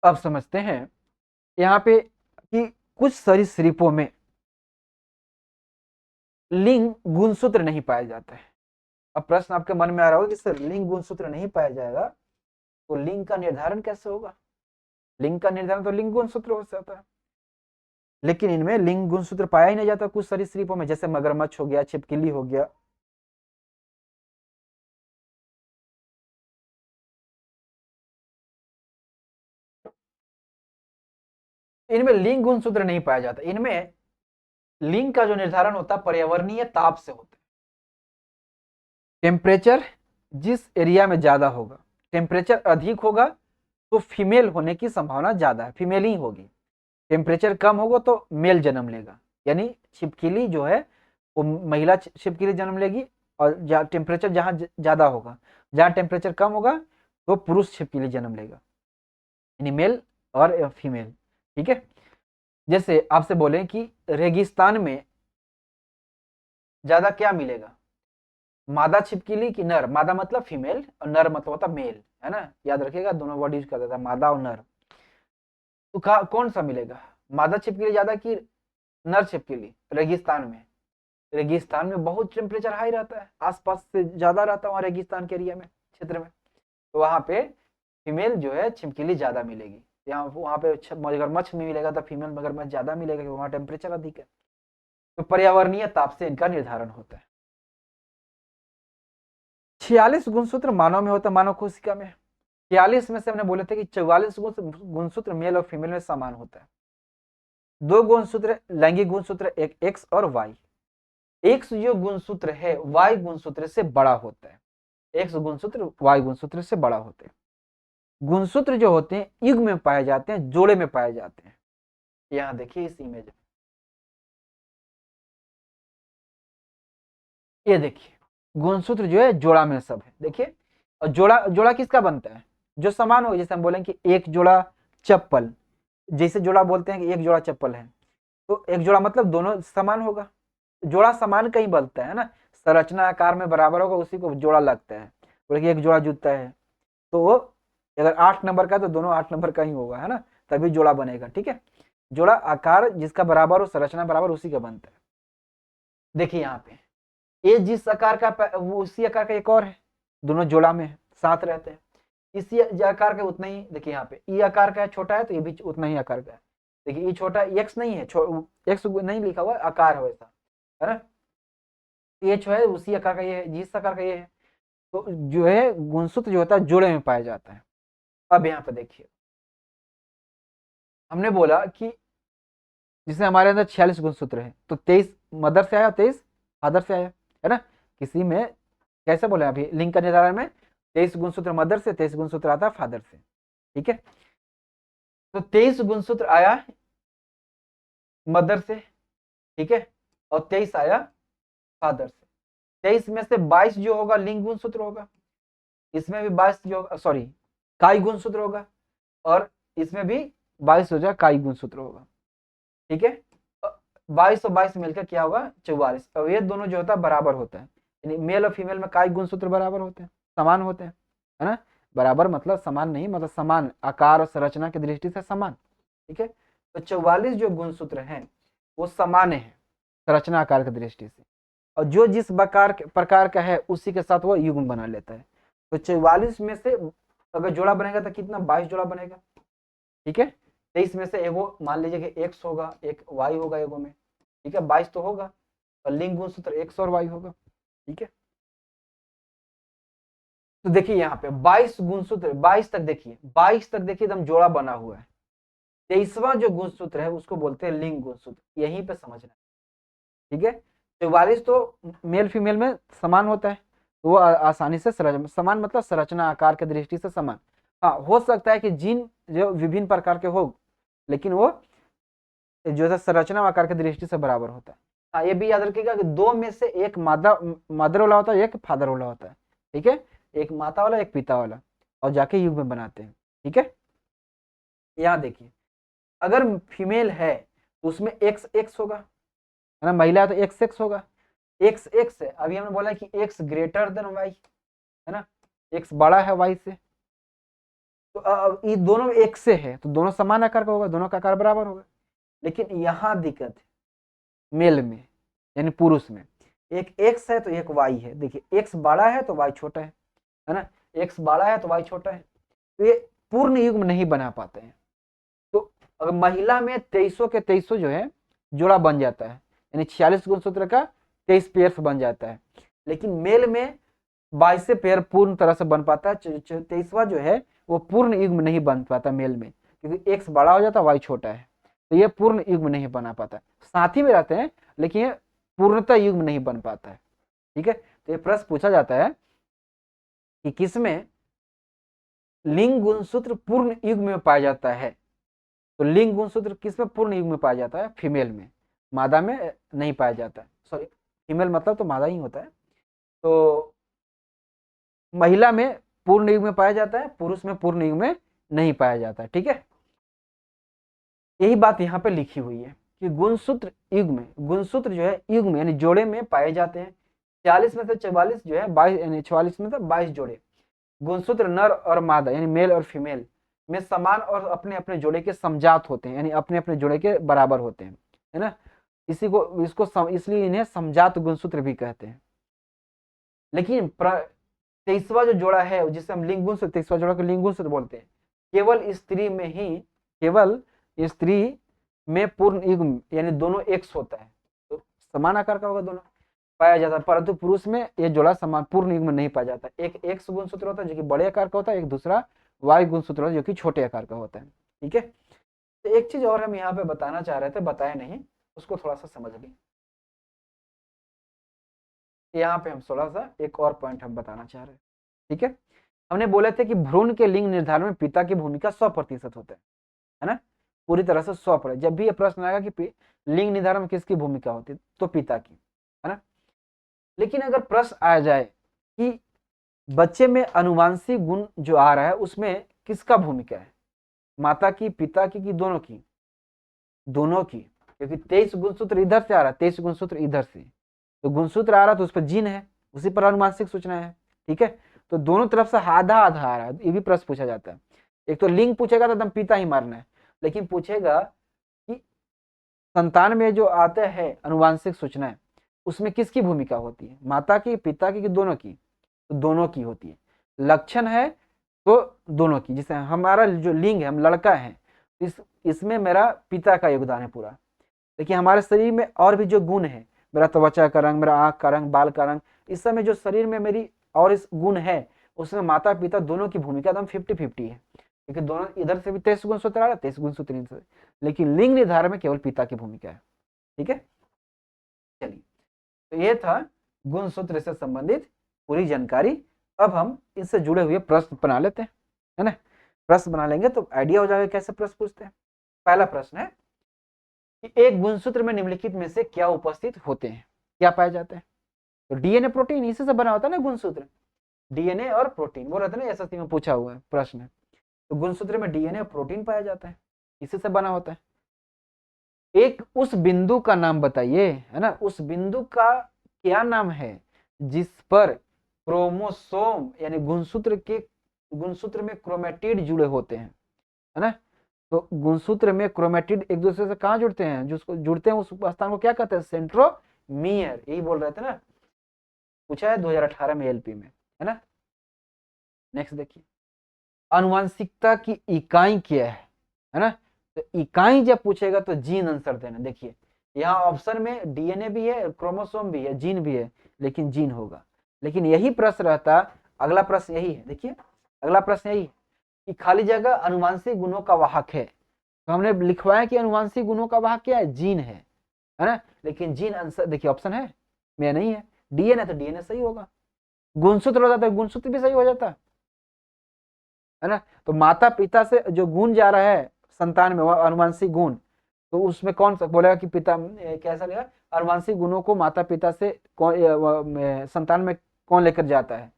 अब समझते हैं यहाँ पे कि कुछ सरीसृपों में लिंग गुणसूत्र नहीं पाया जाता है। अब प्रश्न आपके मन में आ रहा होगा कि सर लिंग गुणसूत्र नहीं पाया जाएगा तो लिंग का निर्धारण कैसे होगा? लिंग का निर्धारण तो लिंग गुणसूत्र हो जाता है, लेकिन इनमें लिंग गुणसूत्र पाया ही नहीं जाता कुछ सरीसृपों में, जैसे मगरमच्छ हो गया, छिपकली हो गया। इनमें लिंग गुणसूत्र नहीं पाया जाता। इनमें लिंग का जो निर्धारण होता है पर्यावरणीय ताप से होता है। टेम्परेचर जिस एरिया में ज्यादा होगा, टेम्परेचर अधिक होगा तो फीमेल होने की संभावना ज्यादा है, फीमेल ही होगी। टेम्परेचर कम होगा तो मेल जन्म लेगा, यानी छिपकली जो है वो महिला छिपकली जन्म लेगी। और टेम्परेचर जहां ज्यादा होगा, जहां टेम्परेचर कम होगा तो पुरुष छिपकली जन्म लेगा, यानी मेल और फीमेल। ठीक है, जैसे आपसे बोले कि रेगिस्तान में ज्यादा क्या मिलेगा, मादा छिपकली की नर? मादा मतलब फीमेल और नर मतलब होता मेल, है ना, याद रखिएगा, दोनों वर्ड यूज करता था, मादा और नर। तो कौन सा मिलेगा, मादा छिपकली ज्यादा की नर छिपकली? रेगिस्तान में, रेगिस्तान में बहुत टेम्परेचर हाई रहता है, आसपास से ज्यादा रहता है वहाँ रेगिस्तान के एरिया में, क्षेत्र में। तो वहाँ पे फीमेल जो है छिपकली ज्यादा मिलेगी। यहाँ वहाँ पे मगरमच्छ में मिलेगा तो फीमेल मगरमच्छ ज्यादा मिलेगा क्योंकि वहाँ टेम्परेचर अधिक है। तो पर्यावरणीय ताप से इनका निर्धारण होता है। 46 गुणसूत्र मानव में होता है, मानव कोशिका में। 46 में से हमने बोले थे कि 44 गुणसूत्र मेल और फीमेल में समान होता है। दो गुणसूत्र लैंगिक गुणसूत्र, एक एक्स और वाई। एक्स जो गुणसूत्र है वाई गुणसूत्र से बड़ा होता है, एक्स गुणसूत्र वाई गुणसूत्र से बड़ा होते हैं। गुणसूत्र जो होते हैं युग्म में पाए जाते हैं, जोड़े में पाए जाते हैं। यहाँ देखिए इस इमेज में, ये देखिए गुणसूत्र जो है जोड़ा में सब है, देखिए। और जोड़ा जोड़ा किसका बनता है, जो समान हो, जैसे हम बोलें कि एक जोड़ा चप्पल, जैसे जोड़ा बोलते हैं कि एक जोड़ा चप्पल है, तो एक जोड़ा मतलब दोनों समान होगा। जोड़ा समान कहीं बनता है ना, संरचना आकार में बराबर होगा उसी को जोड़ा लगता है। बोले एक जोड़ा जूता है तो वो अगर 8 नंबर का तो दोनों 8 नंबर का ही होगा, है ना, तभी जोड़ा बनेगा। ठीक है, जोड़ा आकार जिसका बराबर हो, संरचना बराबर, उसी का बनता है। देखिए यहाँ पे ये जिस आकार का वो उसी आकार का एक और है, दोनों जोड़ा में साथ रहते हैं। इसी आकार का उतना ही, देखिए यहाँ पे ई आकार का है, छोटा है तो ये भी उतना ही आकार का है। देखिए ये छोटा एक्स नहीं है, एक्स नहीं लिखा हुआ, आकार है वैसा, है ना। एच है उसी आकार का ये है, जिस आकार का ये है, तो जो है गुणसूत्र जो होता है जोड़े में पाया जाता है। अब यहाँ पे देखिए, हमने बोला कि जिससे हमारे अंदर 46 गुणसूत्र है, तो 23 मदर से आया, 23 फादर से आया, है ना। किसी में कैसे बोले अभी लिंग का निर्धारण में 23 गुणसूत्र मदर से, 23 गुणसूत्र आता है फादर से, ठीक है। तो 23 गुणसूत्र आया मदर से, ठीक है, और 23 आया फादर से। 23 में से 22 जो होगा लिंग गुणसूत्र होगा, इसमें भी 22 जो सॉरी काई गुणसूत्र होगा, और इसमें भी 22 हो जाए काई गुणसूत्र होगा, ठीक है। 22 और 22 मिलकर क्या होगा 44। अब ये दोनों जो होता है बराबर होता है, यानी मेल और फीमेल में काई गुणसूत्र बराबर होते हैं, समान होते हैं, है ना। बराबर मतलब समान नहीं, मतलब समान आकार और संरचना की दृष्टि से समान, ठीक है। तो 44 जो गुणसूत्र हैं वो समान है संरचना आकार की दृष्टि से, और जो जिस प्रकार का है उसी के साथ वो युग्म बना लेता है। तो 44 में से अगर जोड़ा बनेगा तो कितना 22 जोड़ा बनेगा, ठीक है। 23 में से एगो मान लीजिए कि एक्स होगा, एक वाई होगा एगो में, ठीक है, 22 तो होगा, और लिंग गुणसूत्र एक्स और वाई होगा, ठीक है। तो देखिए यहाँ पे 22 गुणसूत्र, 22 तक देखिए, 22 तक देखिए एकदम जोड़ा बना हुआ है। 23वां जो गुणसूत्र है उसको बोलते हैं लिंग गुणसूत्र, यहीं पे समझना है, ठीक है। 44 तो मेल फीमेल में समान होता है, तो वो आसानी से समान मतलब संरचना आकार के दृष्टि से समान। हाँ, हो सकता है कि जीन जो विभिन्न प्रकार के हो, लेकिन वो जो है संरचना आकार की दृष्टि से बराबर होता है। हाँ, ये भी याद रखिएगा कि दो में से एक मदर वाला होता है, एक फादर वाला होता है, ठीक है। एक माता वाला एक पिता वाला, और जाके युग में बनाते हैं, ठीक है। यहाँ देखिए, अगर फीमेल है तो उसमें एक्स एक्स होगा, है ना, महिला है तो एक्स एक्स होगा। एक्स एक्स है, अभी हमने बोला कि एक्स ग्रेटर देन वाई, है ना, एक्स बड़ा है वाई से, तो ये दोनों एक से है तो दोनों समान आकार का होगा, दोनों का आकार बराबर होगा। लेकिन यहाँ दिक्कत है मेल में, यानी पुरुष में, एक एक्स है तो एक वाई है। देखिए एक्स बड़ा है तो वाई छोटा है ना, एक्स बड़ा है तो वाई छोटा है, तो ये पूर्ण युग्म नहीं बना पाते हैं। तो अगर महिला में 23 के 23 जो है जोड़ा बन जाता है, यानी 46 गुणसूत्र का 23 पेयर बन जाता है। लेकिन मेल में 22 पेयर पूर्ण तरह से बन पाता है, 23वां जो है वो पूर्ण युग्म नहीं बन पाता मेल में, क्योंकि एक्स बड़ा हो जाता है वाई छोटा है, तो ये पूर्ण युग्म नहीं बना पाता। साथ ही में रहते हैं लेकिन ये पूर्णतः युग्म नहीं बन पाता है, ठीक है। तो ये प्रश्न पूछा जाता है कि किसमें लिंग गुणसूत्र पूर्ण युग्म में पाया जाता है। तो लिंग गुणसूत्र किसमें पूर्ण युग्म में पाया जाता है, फीमेल में, मादा में नहीं पाया जाता है। सॉरी, फीमेल मतलब तो मादा ही होता है। तो महिला में पूर्ण युग में पाया जाता है, पुरुष में पूर्ण युग में नहीं पाया जाता है, ठीक है। यही बात यहाँ पे लिखी हुई है कि गुणसूत्र युग में, गुणसूत्र जो है युग में यानी जोड़े में पाए जाते हैं। 40 में से 44 जो है 22 यानी 44 में से 22 जोड़े गुणसूत्र नर और मादा यानी मेल और फीमेल में समान और अपने अपने जोड़े के समजात होते हैं, यानी अपने अपने जोड़े के बराबर होते हैं, है ना। इसी को इसको इसलिए इन्हें समजात गुणसूत्र भी कहते हैं। लेकिन 23वां जो जोड़ा है जिसे हम लिंग गुणसूत्र, 23वां जोड़ा को लिंग गुणसूत्र बोलते हैं, केवल स्त्री में ही, केवल स्त्री में पूर्ण युग्म यानी दोनों एक्स होता है, तो समान आकार का होगा दोनों पाया जाता है, परंतु पुरुष में ये जोड़ा समान पूर्ण युग्म नहीं पाया जाता। एक एक्स गुणसूत्र होता है जो कि बड़े आकार का होता है, एक दूसरा वाई गुणसूत्र होता है जो कि छोटे आकार का होता है, ठीक है। तो एक चीज और हम यहाँ पे बताना चाह रहे थे, बताए नहीं, उसको थोड़ा सा समझ ली। यहाँ पे हम थोड़ा सा एक और पॉइंट हम बताना चाह रहे हैं, ठीक है। हमने बोले थे कि भ्रूण के लिंग निर्धारण में पिता की भूमिका 100% होता है ना, पूरी तरह से 100%। जब भी ये प्रश्न आएगा कि लिंग निर्धारण में किसकी भूमिका होती है, तो पिता की, है ना। लेकिन अगर प्रश्न आ जाए कि बच्चे में अनुवांशिक गुण जो आ रहा है उसमें किसका भूमिका है, माता की, पिता की, कि दोनों की? दोनों की, क्योंकि 23 गुणसूत्र इधर से आ रहा है, 23 गुणसूत्र इधर से, तो गुणसूत्र आ रहा तो उस पर जीन है, उसी पर अनुवांशिक सूचना है, ठीक है। तो दोनों तरफ से आधा आधा आ रहा है, ये भी प्रश्न पूछा जाता है। एक तो लिंग पूछेगा तो एकदम पिता ही मारना है, लेकिन पूछेगा कि संतान में जो आते हैं अनुवांशिक सूचनाएं उसमें किसकी भूमिका होती है, माता की, पिता की, कि दोनों की? तो दोनों की होती है। लक्षण है तो दोनों की, जिसे हमारा जो लिंग है, हम लड़का है, इसमें मेरा पिता का योगदान है पूरा। लेकिन हमारे शरीर में और भी जो गुण है मेरा त्वचा का रंग, मेरा आंख का रंग, बाल का रंग, इस समय जो शरीर में मेरी और इस गुण है उसमें माता पिता दोनों की भूमिका एकदम 50-50 है, क्योंकि दोनों इधर से भी 23 गुणसूत्र आ रहा है, 23 गुणसूत्र इधर से, लेकिन लिंग निर्धारण में केवल पिता की भूमिका है। ठीक है, चलिए, तो ये था गुणसूत्र से संबंधित पूरी जानकारी। अब हम इससे जुड़े हुए प्रश्न बना लेते हैं, है ना। प्रश्न बना लेंगे तो आइडिया हो जाएगा कैसे प्रश्न पूछते हैं। पहला प्रश्न है कि एक गुणसूत्र में निम्नलिखित में से क्या उपस्थित होते हैं, क्या पाए जाते हैं। तो डीएनए प्रोटीन इसी से बना होता है ना गुणसूत्र, डीएनए और प्रोटीन, वो रहता है ना एसएससी में पूछा हुआ है प्रश्न है। तो गुणसूत्र में डीएनए और प्रोटीन पाया जाता है, इसी से बना होता है। एक उस बिंदु का नाम बताइए, है ना, उस बिंदु का क्या नाम है जिस पर क्रोमोसोम यानी गुणसूत्र में क्रोमेटिड जुड़े होते हैं, है ना। तो गुणसूत्र में क्रोमेटिड एक दूसरे से कहाँ जुड़ते हैं, जिसको जुड़ते हैं उस स्थान को क्या कहते हैं, सेंट्रोमियर, यही बोल रहे थे ना, पूछा है 2018 में एलपी में, है ना। नेक्स्ट देखिए, आनुवंशिकता की इकाई क्या है ना। तो इकाई जब पूछेगा तो जीन आंसर देना। देखिए यहाँ ऑप्शन में डीएनए भी है, क्रोमोसोम भी है, जीन भी है, लेकिन जीन होगा। लेकिन यही प्रश्न रहता, अगला प्रश्न यही है, देखिए अगला प्रश्न यही है कि खाली जगह अनुवांशिक गुणों का वाहक है, तो हमने लिखवाया कि अनुवांशिक गुणों का वाहक क्या है, जीन है ना। लेकिन जीन आंसर देखिए ऑप्शन है में नहीं है, डीएनए तो डीएनए सही होगा, गुणसूत्र हो जाता है गुणसूत्र भी सही हो जाता है ना। तो माता पिता से जो गुण जा रहा है संतान में, वह अनुवांशिक गुण, तो उसमें कौन सा बोलेगा कि पिता कैसा लेगा, अनुवांशिक गुणों को माता पिता से संतान में कौन लेकर जाता है।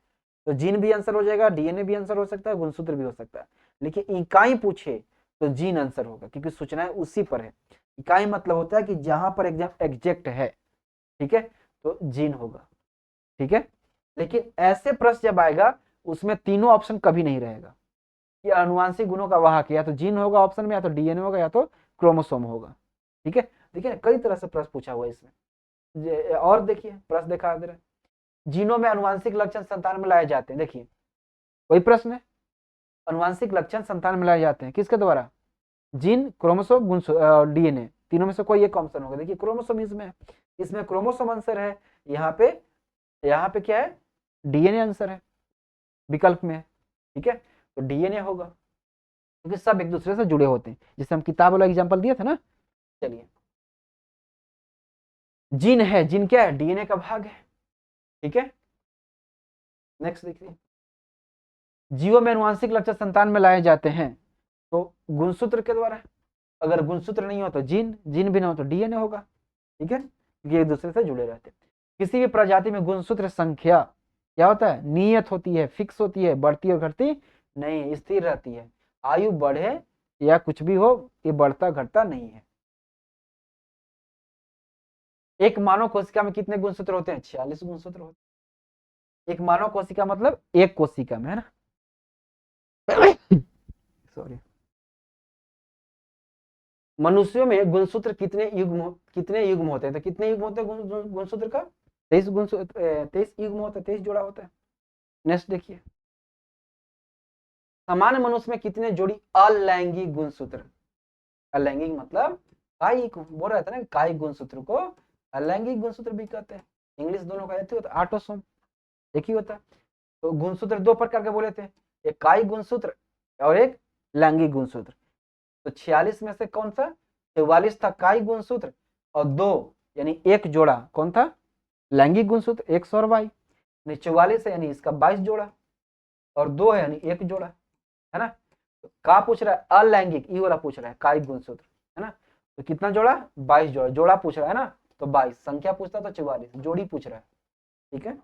तो जीन भी आंसर हो जाएगा, डीएनए भी आंसर हो सकता है, गुणसूत्र भी हो सकता है। लेकिन इकाई पूछे तो जीन आंसर होगा, क्योंकि सूचनाएं उसी पर है। इकाई मतलब होता है कि जहां पर एग्जाम एग्जैक्ट है, ठीक है, तो जीन होगा। ठीक है, लेकिन ऐसे प्रश्न जब आएगा उसमें तीनों ऑप्शन कभी नहीं रहेगा कि अनुवांशिक गुणों का वाहक या तो जीन होगा ऑप्शन में, या तो डीएनए होगा, या तो क्रोमोसोम होगा। ठीक है, देखिए कई तरह से प्रश्न पूछा हुआ है इसमें। और देखिए प्रश्न देखा दे रहा है, जीनों में अनुवांशिक लक्षण संतान में लाए जाते हैं। देखिए वही प्रश्न है, अनुवांशिक लक्षण संतान में लाए जाते हैं किसके द्वारा, जीन, क्रोमोसोम, डीएनए, तीनों में से कोई एक ऑप्शन होगा। देखिए क्रोमोसोम इसमें क्रोमोसोम आंसर है, यहाँ पे क्या है, डीएनए आंसर है विकल्प में। ठीक है, तो डीएनए होगा, क्योंकि सब एक दूसरे से जुड़े होते हैं, जिससे हम किताब वाला एग्जांपल दिया था ना। चलिए, जीन है, जीन क्या है, डीएनए का भाग है। ठीक है, नेक्स्ट देखिए, जीवों में अनुवांशिक लक्षण संतान में लाए जाते हैं तो गुणसूत्र के द्वारा, अगर गुणसूत्र नहीं हो तो जीन, जीन भी ना हो तो डीएनए होगा। ठीक है, क्योंकि एक दूसरे से जुड़े रहते हैं। किसी भी प्रजाति में गुणसूत्र संख्या क्या होता है, नियत होती है, फिक्स होती है, बढ़ती और घटती नहीं, स्थिर रहती है। आयु बढ़े या कुछ भी हो, ये बढ़ता घटता नहीं है। एक मानव कोशिका में कितने गुणसूत्र होते हैं, 46 गुणसूत्र होते हैं। एक मानव कोशिका मतलब एक कोशिका में, है ना। सॉरी, मनुष्यों में गुणसूत्र कितने युग्म होते हैं, तो कितने युग्म होते हैं गुणसूत्र का, 23 गुणसूत्र, 23 युग्म होता है, 23 जोड़ा होता है। नेक्स्ट देखिए, सामान्य मनुष्य में कितने जोड़ी अलैंगिक गुणसूत्र, अलैंगिक मतलब कायिक, बोल रहा था ना, कायिक गुणसूत्र को अलैंगिक गुणसूत्र भी कहते हैं। इंग्लिश दोनों का होता है, ऑटोसोम एक ही होता है। तो गुणसूत्र दो प्रकार के बोले थे, एक कायिक गुणसूत्र और एक लैंगिक गुणसूत्र। तो 46 में से कौन सा, 44 था कायिक गुणसूत्र, और 2 यानी एक जोड़ा कौन था, लैंगिक गुणसूत्र, 100 और y, 44 है यानी इसका 22 जोड़ा, और 2 है यानी एक जोड़ा, है ना। तो का पूछ रहा है, अलैंगिक, ई वाला पूछ रहा है, कायिक गुणसूत्र, है ना। तो कितना जोड़ा, 22 जोड़ा, जोड़ा पूछ रहा है ना, तो 22, संख्या पूछता तो 44, जोड़ी पूछ रहा है। ठीक है,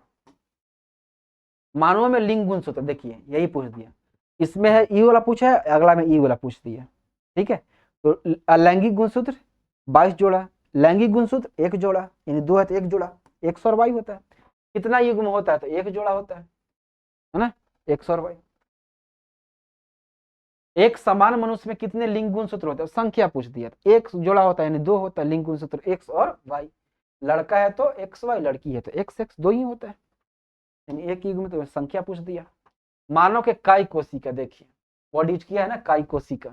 मानव में लिंग गुणसूत्र, देखिए यही पूछ दिया, इसमें है ई वाला पूछा है, अगला में ई वाला पूछ दिया। ठीक है, तो अलैंगिक गुणसूत्र 22 जोड़ा, लैंगिक गुणसूत्र 1 जोड़ा, यानी 2 है तो 1 जोड़ा, 100 और y होता है। कितना युग्म होता है, तो 1 जोड़ा होता है ना, 100 और y। एक समान मनुष्य में कितने लिंग गुणसूत्र होते हैं, संख्या पूछ दिया, 1 जोड़ा होता है यानी 2 होता है लिंग गुणसूत्र, x और y। लड़का है तो XY, लड़की है तो XX, 2 ही होता है, यानी एक युग्म, तो संख्या पूछ दिया। मानव के काय कोशिका, देखिए वर्ड यूज किया है ना, काय कोशिका,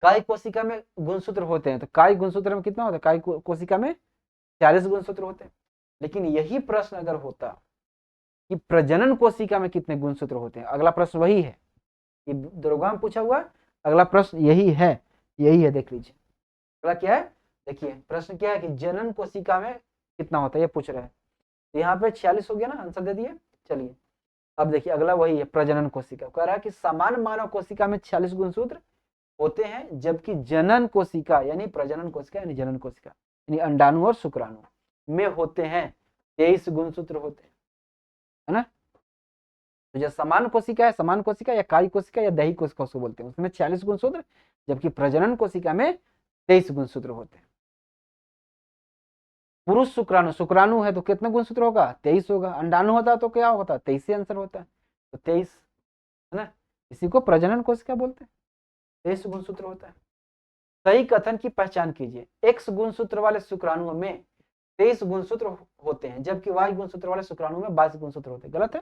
काय कोशिका में गुणसूत्र होते हैं, तो काय गुणसूत्र में कितना होता है, काय कोशिका में 40 गुणसूत्र होते हैं। लेकिन यही प्रश्न अगर होता कि प्रजनन कोशिका में कितने गुणसूत्र होते हैं, अगला प्रश्न वही है, ये दरोगा में पूछा हुआ अगला प्रश्न यही है, देख लीजिए अगला क्या है। देखिए प्रश्न क्या है कि जनन कोशिका में कितना होता है ये पूछ रहा है। तो यहाँ पे 46 हो गया ना, आंसर दे दिए। चलिए अब देखिए अगला वही है, प्रजनन कोशिका। कह रहा है कि समान मानव कोशिका में 46 गुणसूत्र होते हैं, जबकि जनन कोशिका यानी प्रजनन कोशिका यानी जनन कोशिका यानी अंडाणु और शुक्राणु में होते हैं 23 गुणसूत्र होते हैं, है ना। तो जो समान कोशिका है, समान कोशिका या कार्य कोशिका या दही कोशिका उसको बोलते हैं, उसमें 46 गुणसूत्र, जबकि प्रजनन कोशिका में 23 गुणसूत्र होते हैं। पुरुष शुक्राणु, शुक्राणु है तो कितने गुणसूत्र होगा, 23 होगा। अंडाणु होता तो क्या होता, 23 ही आंसर होता है, तो 23, है ना। इसी को प्रजनन कोशिका बोलते हैं, 23 गुणसूत्र होता है। सही कथन की पहचान कीजिए। X गुणसूत्र वाले शुक्राणुओं में 23 गुणसूत्र होते हैं, जबकि Y गुणसूत्र वाले शुक्राणु में 22 गुणसूत्र होते हैं। गलत है।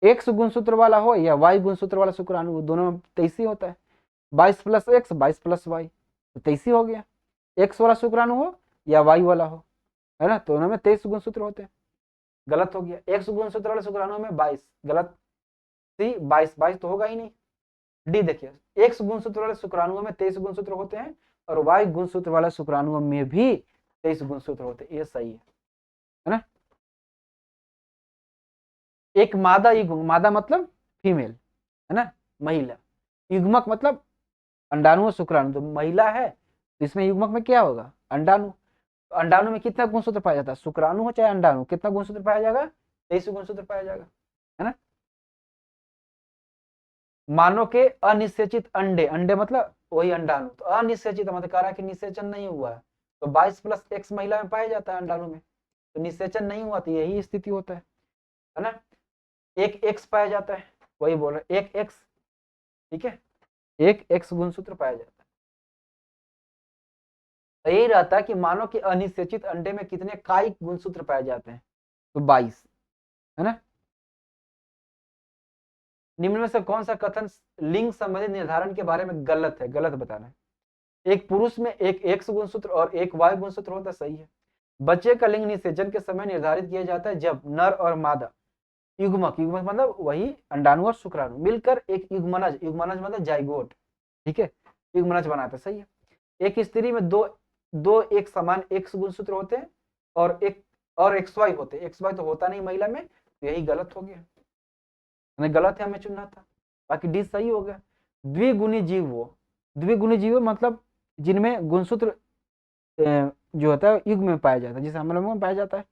X गुणसूत्र वाला हो या Y गुणसूत्र वाला शुक्राणु, दोनों में 23 ही होता है। 22 + X 22 + Y तो 23 ही हो गया। X वाला शुक्राणु हो या Y वाला हो, है ना, तो उनमें 23 गुणसूत्र होते हैं। गलत हो गया। X गुणसूत्र वाले शुक्राणु में 22, गलत। सी 22 तो होगा ही नहीं। डी देखिए, X गुणसूत्र वाले शुक्राणुओं में 23 गुणसूत्र होते हैं और Y गुणसूत्र वाले शुक्राणुओं में भी 23 गुणसूत्र होते हैं, ये सही है ना। एक मादा युग्मक, मादा मतलब फीमेल, है ना, महिला। युग्मक मतलब अंडाणु और शुक्राणु, तो महिला है तो इसमें युग्मक में क्या होगा, अंडाणु। तो अंडाणु में कितना गुणसूत्र पाया जाता है, शुक्राणु हो चाहे अंडाणु, कितना गुणसूत्र पाया जाएगा, 23 गुणसूत्र पाया जाएगा, है ना। मानव के अनिषेचित अंडे, अंडे मतलब वही अंडाणु, तो अनिषेचित मतलब कह रहा है कि निषेचन नहीं हुआ है, तो 22 + X महिला में पाया जाता है अंडाणु में, तो निषेचन नहीं हुआ, तो यही स्थिति होता है ना। एक X पाया जाता है, वही बोल रहे एक X, ठीक है, एक X गुणसूत्र पाया जाता है। तो यही रहता है कि मानव के अनिषेचित अंडे में कितने कायिक गुणसूत्र पाए जाते हैं, तो 22, है ना। निम्न में से कौन सा कथन लिंग संबंधित निर्धारण के बारे में गलत है, गलत बताना है। एक पुरुष में एक X गुणसूत्र और एक Y गुणसूत्र होता है, सही है। बच्चे का लिंग निषेचन के समय निर्धारित किया जाता है जब नर और मादा युग्मक, युग्मक मतलब वही अंडाणु और शुक्राणु मिलकर एक युग्मनज, युग्मनज मतलब जाइगोट, ठीक है, युग्मनज बनाते, सही है। एक स्त्री में दो एक समान X गुणसूत्र होते हैं और एक और XY होते हैं, XY तो होता नहीं महिला में, तो यही गलत हो गया, गलत है, हमें चुनना था, बाकी डी सही हो गया। द्विगुणी जीव वो, द्विगुणी जीव मतलब जिनमें गुणसूत्र जो होता है युग्म में पाया जाता है, जैसे हम लोगों में पाया जाता है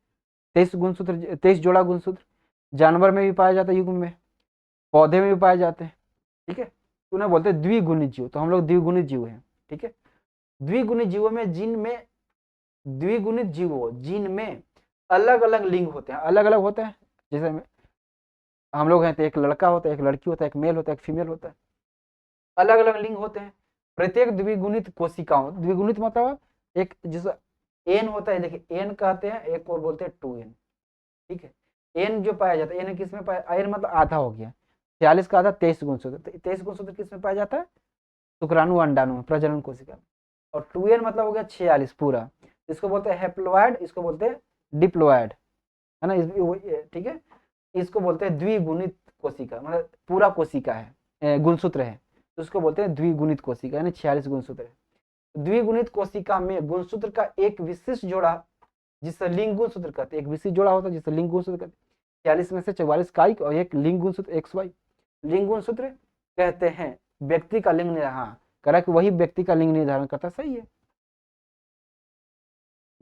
23 गुणसूत्र, 23 जोड़ा गुणसूत्र, जानवर में भी पाया जाता है युग्म में, पौधे में भी पाए जाते हैं, ठीक है, तो उन्हें बोलते हैं द्विगुणी जीव, तो हम लोग द्विगुणी जीव हैं, ठीक है। द्विगुणी जीवों में द्विगुणित जीवों जिनमें अलग अलग लिंग होते हैं, अलग अलग होते हैं, जैसे हम लोग हैं तो एक लड़का होता है, एक लड़की होता है, एक मेल होता है, एक फीमेल होता है, अलग अलग लिंग होते हैं। प्रत्येक द्विगुणित कोशिकाओं, द्विगुणित मतलब एक जैसा एन होता है, देखिए एन कहते हैं, एक और बोलते हैं 2n, ठीक है। एन जो पाया जाता है, एन किस में पाया, एन मतलब आधा हो गया, 46 का आधा 23 गुणसूत्र, 23 गुणसूत्र किस में पाया जाता है, शुक्राणु अंडाणु में, प्रजनन कोशिका। और 2n मतलब हो गया 46 पूरा, इसको बोलते हैं हैप्लोइड, इसको बोलते हैं डिप्लोइड, है ना, ठीक है। इसको बोलते हैं द्विगुणित कोशिका, मतलब पूरा कोशिका है, गुणसूत्र है, तो उसको बोलते हैं द्विगुणित कोशिका, यानी 46 गुणसूत्र है। द्विगुणित कोशिका में गुणसूत्र का एक विशिष्ट जोड़ा जिससे लिंग गुणसूत्र कहते हैं, एक विशिष्ट जोड़ा होता है जिससे लिंग गुणसूत्र कहते हैं। 46 में से 44 कायिक और एक लिंग गुणसूत्र XY। लिंग गुणसूत्र कहते हैं व्यक्ति का लिंग निर्धारण, हाँ करा कि वही व्यक्ति का लिंग निर्धारण करता, सही है।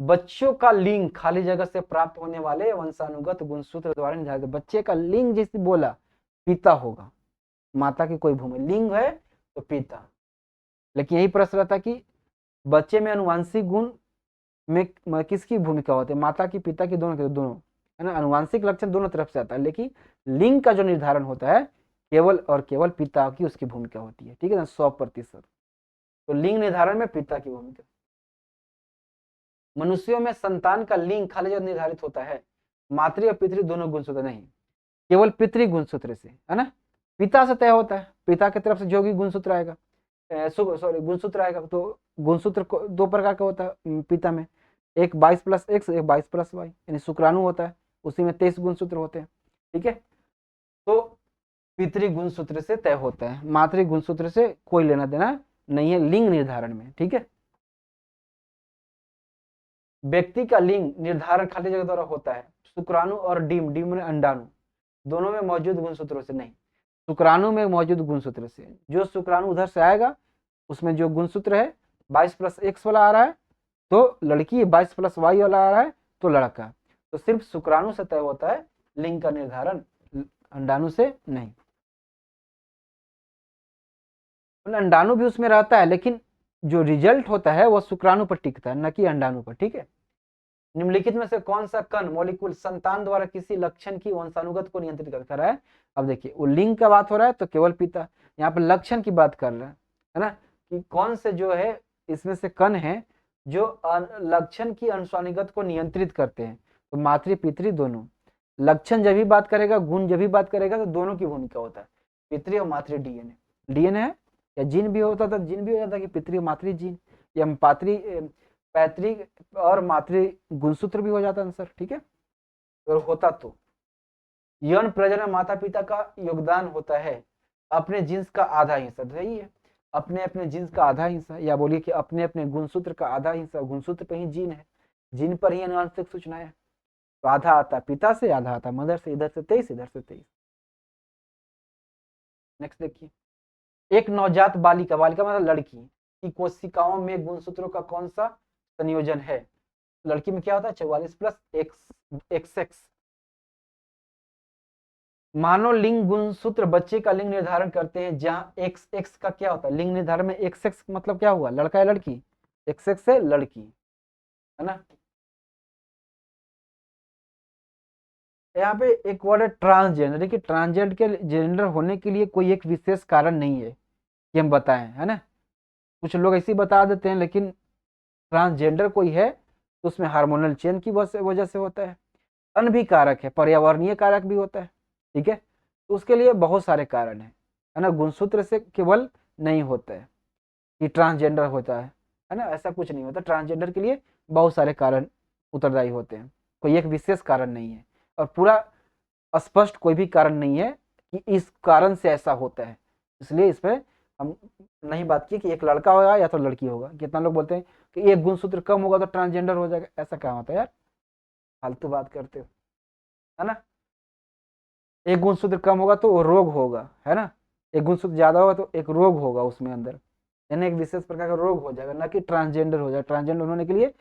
बच्चों का लिंग खाली जगह से प्राप्त होने वाले वंशानुगत गुणसूत्र द्वारा निर्धारित। बच्चे का लिंग जैसे बोला पिता होगा, माता की कोई भूमि, लिंग है तो पिता। लेकिन यही प्रश्न रहता कि बच्चे में अनुवांशिक गुण में किसकी भूमिका होती है, माता की पिता की, दोनों, है ना। अनुवांशिक लक्षण दोनों तरफ से आता है, लेकिन लिंग का जो निर्धारण होता है केवल और केवल पिता की उसकी भूमिका होती है, ठीक है ना, 100%। तो लिंग निर्धारण में पिता की भूमिका। मनुष्यों में संतान का लिंग खाली जगह निर्धारित होता है मातृ और पितृ दोनों गुणसूत्र नहीं, केवल पितृ गुणसूत्र से, है ना। पिता से तय होता है, पिता की तरफ से जो भी गुणसूत्र आएगा, सॉरी गुणसूत्र आएगा, तो गुणसूत्र दो प्रकार का होता है पिता में, एक 22+X, एक 22+Y, यानी शुक्राणु होता है, उसी में 23 गुणसूत्र होते हैं। ठीक है, तो पितृ गुणसूत्र से तय होता है, मातृ गुणसूत्र से कोई लेना देना नहीं है लिंग निर्धारण में। ठीक है, व्यक्ति का लिंग निर्धारण खाली जगह द्वारा होता है शुक्राणु और डीम, डीम में अंडाणु, दोनों में मौजूद गुणसूत्रों से नहीं, शुक्राणु में मौजूद गुणसूत्र से। जो शुक्राणु उधर से आएगा उसमें जो गुणसूत्र है 22+X वाला आ रहा है तो लड़की, 22+Y वाला आ रहा है तो लड़का। तो सिर्फ शुक्राणु से तय होता है लिंग का निर्धारण, अंडाणु से नहीं। अंडाणु भी उसमें रहता है लेकिन जो रिजल्ट होता है वो शुक्राणु पर टिकता है, न कि अंडाणु पर। ठीक है, निम्नलिखित में से कौन सा कण मॉलिक्यूल संतान द्वारा किसी लक्षण की वंशानुगत को नियंत्रित करता रहा है? अब देखिए, वो लिंग का बात हो रहा है तो केवल पिता, यहाँ पर लक्षण की बात कर रहा है ना, कि कौन से जो है इसमें से कण है जो लक्षण की अंशानुगत को नियंत्रित करते हैं। तो मातृ पितृ दोनों, लक्षण जब भी बात करेगा, गुण जब भी बात करेगा तो दोनों की भूमिका होता है, पितृ और मातृ डीएनए। डीएनए है या जीन भी होता था, जीन भी हो जाता कि पितृ मातृ जीन, या पैतृक और मातृ गुणसूत्र भी हो जाता आंसर। ठीक है, तो होता तो यौन प्रजनन में माता पिता का योगदान होता है, अपने जीन्स का आधा हिस्सा। सही है, अपने अपने जीन्स का आधा हिस्सा, या बोलिए कि अपने अपने गुणसूत्र का आधा हिस्सा, गुणसूत्र पे ही जीन है, जीन पर ही अनुवांशिक सूचनाएं है। तो आधा आता पिता से, आधा आता मदर से, इधर से 23, इधर से 23। नेक्स्ट देखिए, एक नवजात बालिका, बालिका मतलब लड़की की कोशिकाओं में गुणसूत्रों का कौन सा संयोजन है? लड़की में क्या होता है? 44+XX। मानव लिंग गुणसूत्र बच्चे का लिंग निर्धारण करते हैं, जहां XX का क्या होता है लिंग निर्धारण में? XX मतलब क्या हुआ, लड़का या लड़की? XX से लड़की, है ना। यहाँ पे एक वर्ड है ट्रांसजेंडर। देखिए, ट्रांसजेंडर के जेंडर होने के लिए कोई एक विशेष कारण नहीं है कि हम बताएं, है ना। कुछ लोग ऐसे ही बता देते हैं, लेकिन ट्रांसजेंडर कोई है तो उसमें हार्मोनल चेंज की वजह से होता है। अन्य भी कारक है, पर्यावरणीय कारक भी होता है। ठीक है, तो उसके लिए बहुत सारे कारण है ना। गुणसूत्र से केवल नहीं होता है कि ट्रांसजेंडर होता है ना, ऐसा कुछ नहीं होता। ट्रांसजेंडर के लिए बहुत सारे कारण उत्तरदायी होते हैं, कोई एक विशेष कारण नहीं है, और पूरा स्पष्ट कोई भी कारण नहीं है कि इस कारण से ऐसा होता है। इसलिए इसमें हम नहीं बात की कि एक लड़का होगा या तो लड़की होगा। कितना लोग बोलते हैं कि एक गुणसूत्र कम होगा तो ट्रांसजेंडर हो जाएगा, ऐसा क्या होता है यार, फालतू बात करते हो, है ना। एक गुणसूत्र कम होगा तो वो रोग होगा, है ना। एक गुणसूत्र ज्यादा होगा तो एक रोग होगा उसमें अंदर, यानी एक विशेष प्रकार का रोग हो जाएगा, ना कि ट्रांसजेंडर हो जाएगा। ट्रांसजेंडर होने के लिए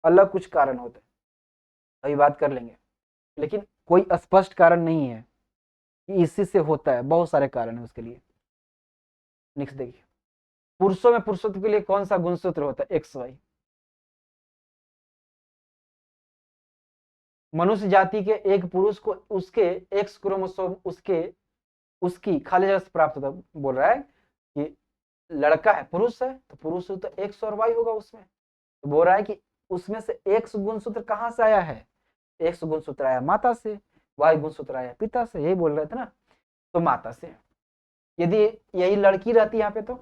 अलग कुछ कारण होते हैं, अभी बात कर लेंगे, लेकिन कोई स्पष्ट कारण नहीं है कि इसी से होता है, बहुत सारे कारण है उसके लिए। नेक्स्ट देखिए, पुरुषों में पुरुषत्व के लिए कौन सा गुणसूत्र होता है? XY। मनुष्य जाति के एक पुरुष को उसके X क्रोमोसोम उसकी खाली जगह से प्राप्त होता, बोल रहा है कि लड़का है, पुरुष है, तो पुरुष तो X और Y होगा उसमें। तो बोल रहा है कि उसमें से X गुणसूत्र कहां से आया है? X गुणसूत्र आया माता से, Y गुणसूत्र आया पिता से, यही बोल रहे थे ना, तो माता से। यदि यही लड़की रहती यहाँ पे तो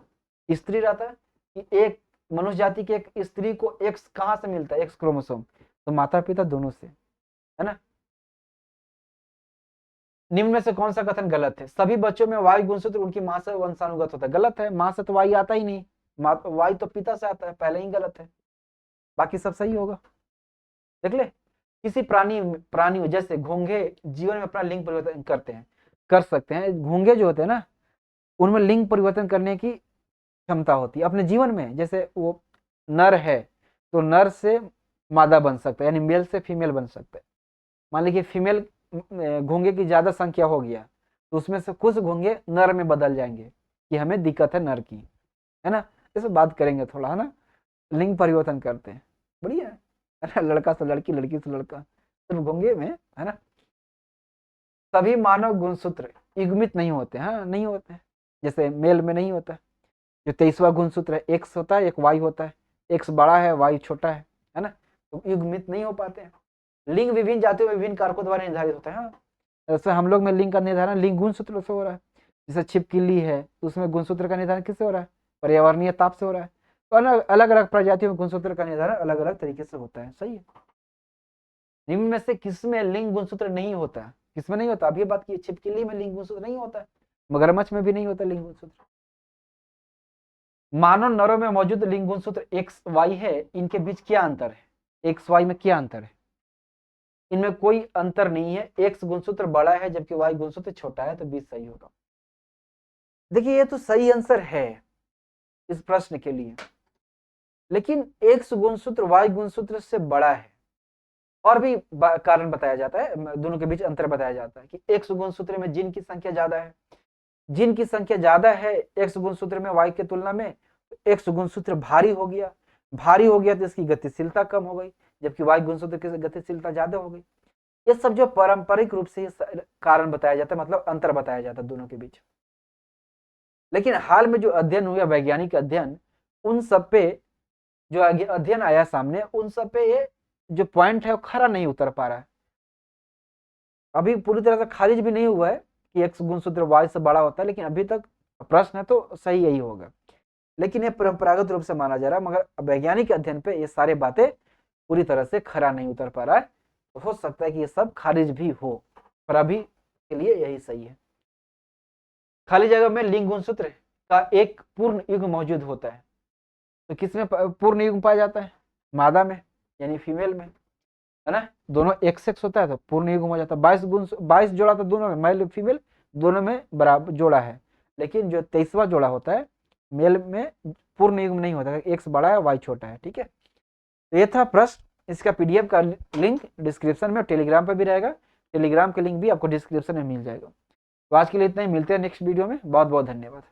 स्त्री रहता है कि एक मनुष्य जाति की एक स्त्री को X कहां से मिलता है? X क्रोमोसोम, तो माता पिता दोनों से, है ना। निम्न में से कौन सा कथन गलत है? सभी बच्चों में वाई गुणसूत्र उनकी मां से वंशानुगत होता है। गलत है, मां से तो वाई आता ही नहीं, वाई तो पिता से आता है, पहले ही गलत है, बाकी सब सही होगा। देख ले, किसी प्राणियों जैसे घोंघे जीवन में अपना लिंग परिवर्तन करते हैं, कर सकते हैं। घोंघे जो होते हैं ना, उनमें लिंग परिवर्तन करने की क्षमता होती है अपने जीवन में। जैसे वो नर है तो नर से मादा बन सकता है, यानी मेल से फीमेल बन सकता है। मान लीजिए फीमेल घोंघे की ज्यादा संख्या हो गया तो उसमें से कुछ घोंघे नर में बदल जाएंगे कि हमें दिक्कत है नर की, है ना। इसे बात करेंगे थोड़ा, है ना। लिंग परिवर्तन करते हैं, बढ़िया है ना। लड़का से लड़की, लड़की से लड़का, सिर्फ घोंघे में, है ना। सभी मानव गुणसूत्र युग्मित नहीं होते, हाँ नहीं होते हैं। जैसे मेल में नहीं होता, जो 23वां गुणसूत्र है X होता है, एक Y होता है। X बड़ा है, Y छोटा है ना, तो युग्मित नहीं हो पाते हैं। लिंग विभिन्न जातियों में विभिन्न कारकों द्वारा निर्धारित होता है। हाँ, जैसे हम लोग में लिंग का निर्धारण लिंग गुणसूत्र से हो रहा है। जैसे छिपकली है तो उसमें गुणसूत्र का निर्धारण किससे हो रहा है? पर्यावरणीय ताप से हो रहा है। तो अलग अलग प्रजातियों में गुणसूत्र का निर्धारण अलग अलग तरीके से होता है। सही है। निम्न में से किसमें लिंग गुणसूत्र नहीं होता? किसमें नहीं होता? अब ये बात की, छिपकली में लिंग गुणसूत्र नहीं होता, मगरमच्छ में भी नहीं होता लिंग गुणसूत्र। मानव नरों में मौजूद लिंग गुणसूत्र एक्स वाई है, इनके बीच क्या अंतर है? एक्स वाई में क्या अंतर है? इनमें कोई अंतर नहीं है, एक्स गुणसूत्र बड़ा है जबकि वाई गुणसूत्र छोटा है, तो बी सही होगा। देखिए ये तो सही आंसर है इस प्रश्न के लिए, लेकिन एक्स गुणसूत्र वाई गुणसूत्र से बड़ा है। और भी कारण बताया जाता है, दोनों के बीच अंतर बताया जाता है कि एक्स गुणसूत्र में जीन की संख्या ज्यादा है, जीन की संख्या ज्यादा है एक्स गुणसूत्र में वाई की तुलना में, एक्स गुणसूत्र भारी हो गया, भारी हो गया तो इसकी गतिशीलता कम हो गई, जबकि वाई गुणसूत्र की गतिशीलता ज्यादा हो गई। ये सब जो पारंपरिक रूप से कारण बताया जाता है, मतलब अंतर बताया जाता है दोनों के बीच। लेकिन हाल में जो अध्ययन हुआ, वैज्ञानिक अध्ययन, उन सब पे जो अध्ययन आया सामने, उन सब पे ये जो पॉइंट है वो खरा नहीं उतर पा रहा है। अभी पूरी तरह से खारिज भी नहीं हुआ है कि एक्स गुणसूत्र वाई से बड़ा होता है, लेकिन अभी तक प्रश्न है तो सही यही होगा। लेकिन ये परंपरागत रूप से माना जा रहा है, मगर वैज्ञानिक अध्ययन पे ये सारी बातें पूरी तरह से खरा नहीं उतर पा रहा है, तो हो सकता है कि ये सब खारिज भी हो, पर अभी के लिए यही सही है। खाली जगह में लिंग गुणसूत्र का एक पूर्ण युग्म मौजूद होता है, तो किसमें पूर्ण युग्म पाया जाता है? मादा में, यानी फीमेल में, है ना। दोनों एक्स एक्स होता है तो पूर्ण युग्म हो जाता है। 22 जोड़ा तो दोनों में, मेल फीमेल दोनों में बराबर जोड़ा है, लेकिन जो 23वां जोड़ा होता है मेल में पूर्ण युग्म नहीं होता, एक्स बड़ा है वाई छोटा है। ठीक है, तो ये था प्रश्न। इसका पीडीएफ का लिंक डिस्क्रिप्शन में, टेलीग्राम पर भी रहेगा, टेलीग्राम का लिंक भी आपको डिस्क्रिप्शन में मिल जाएगा। तो आज के लिए इतना ही, मिलते हैं नेक्स्ट वीडियो में। बहुत बहुत धन्यवाद।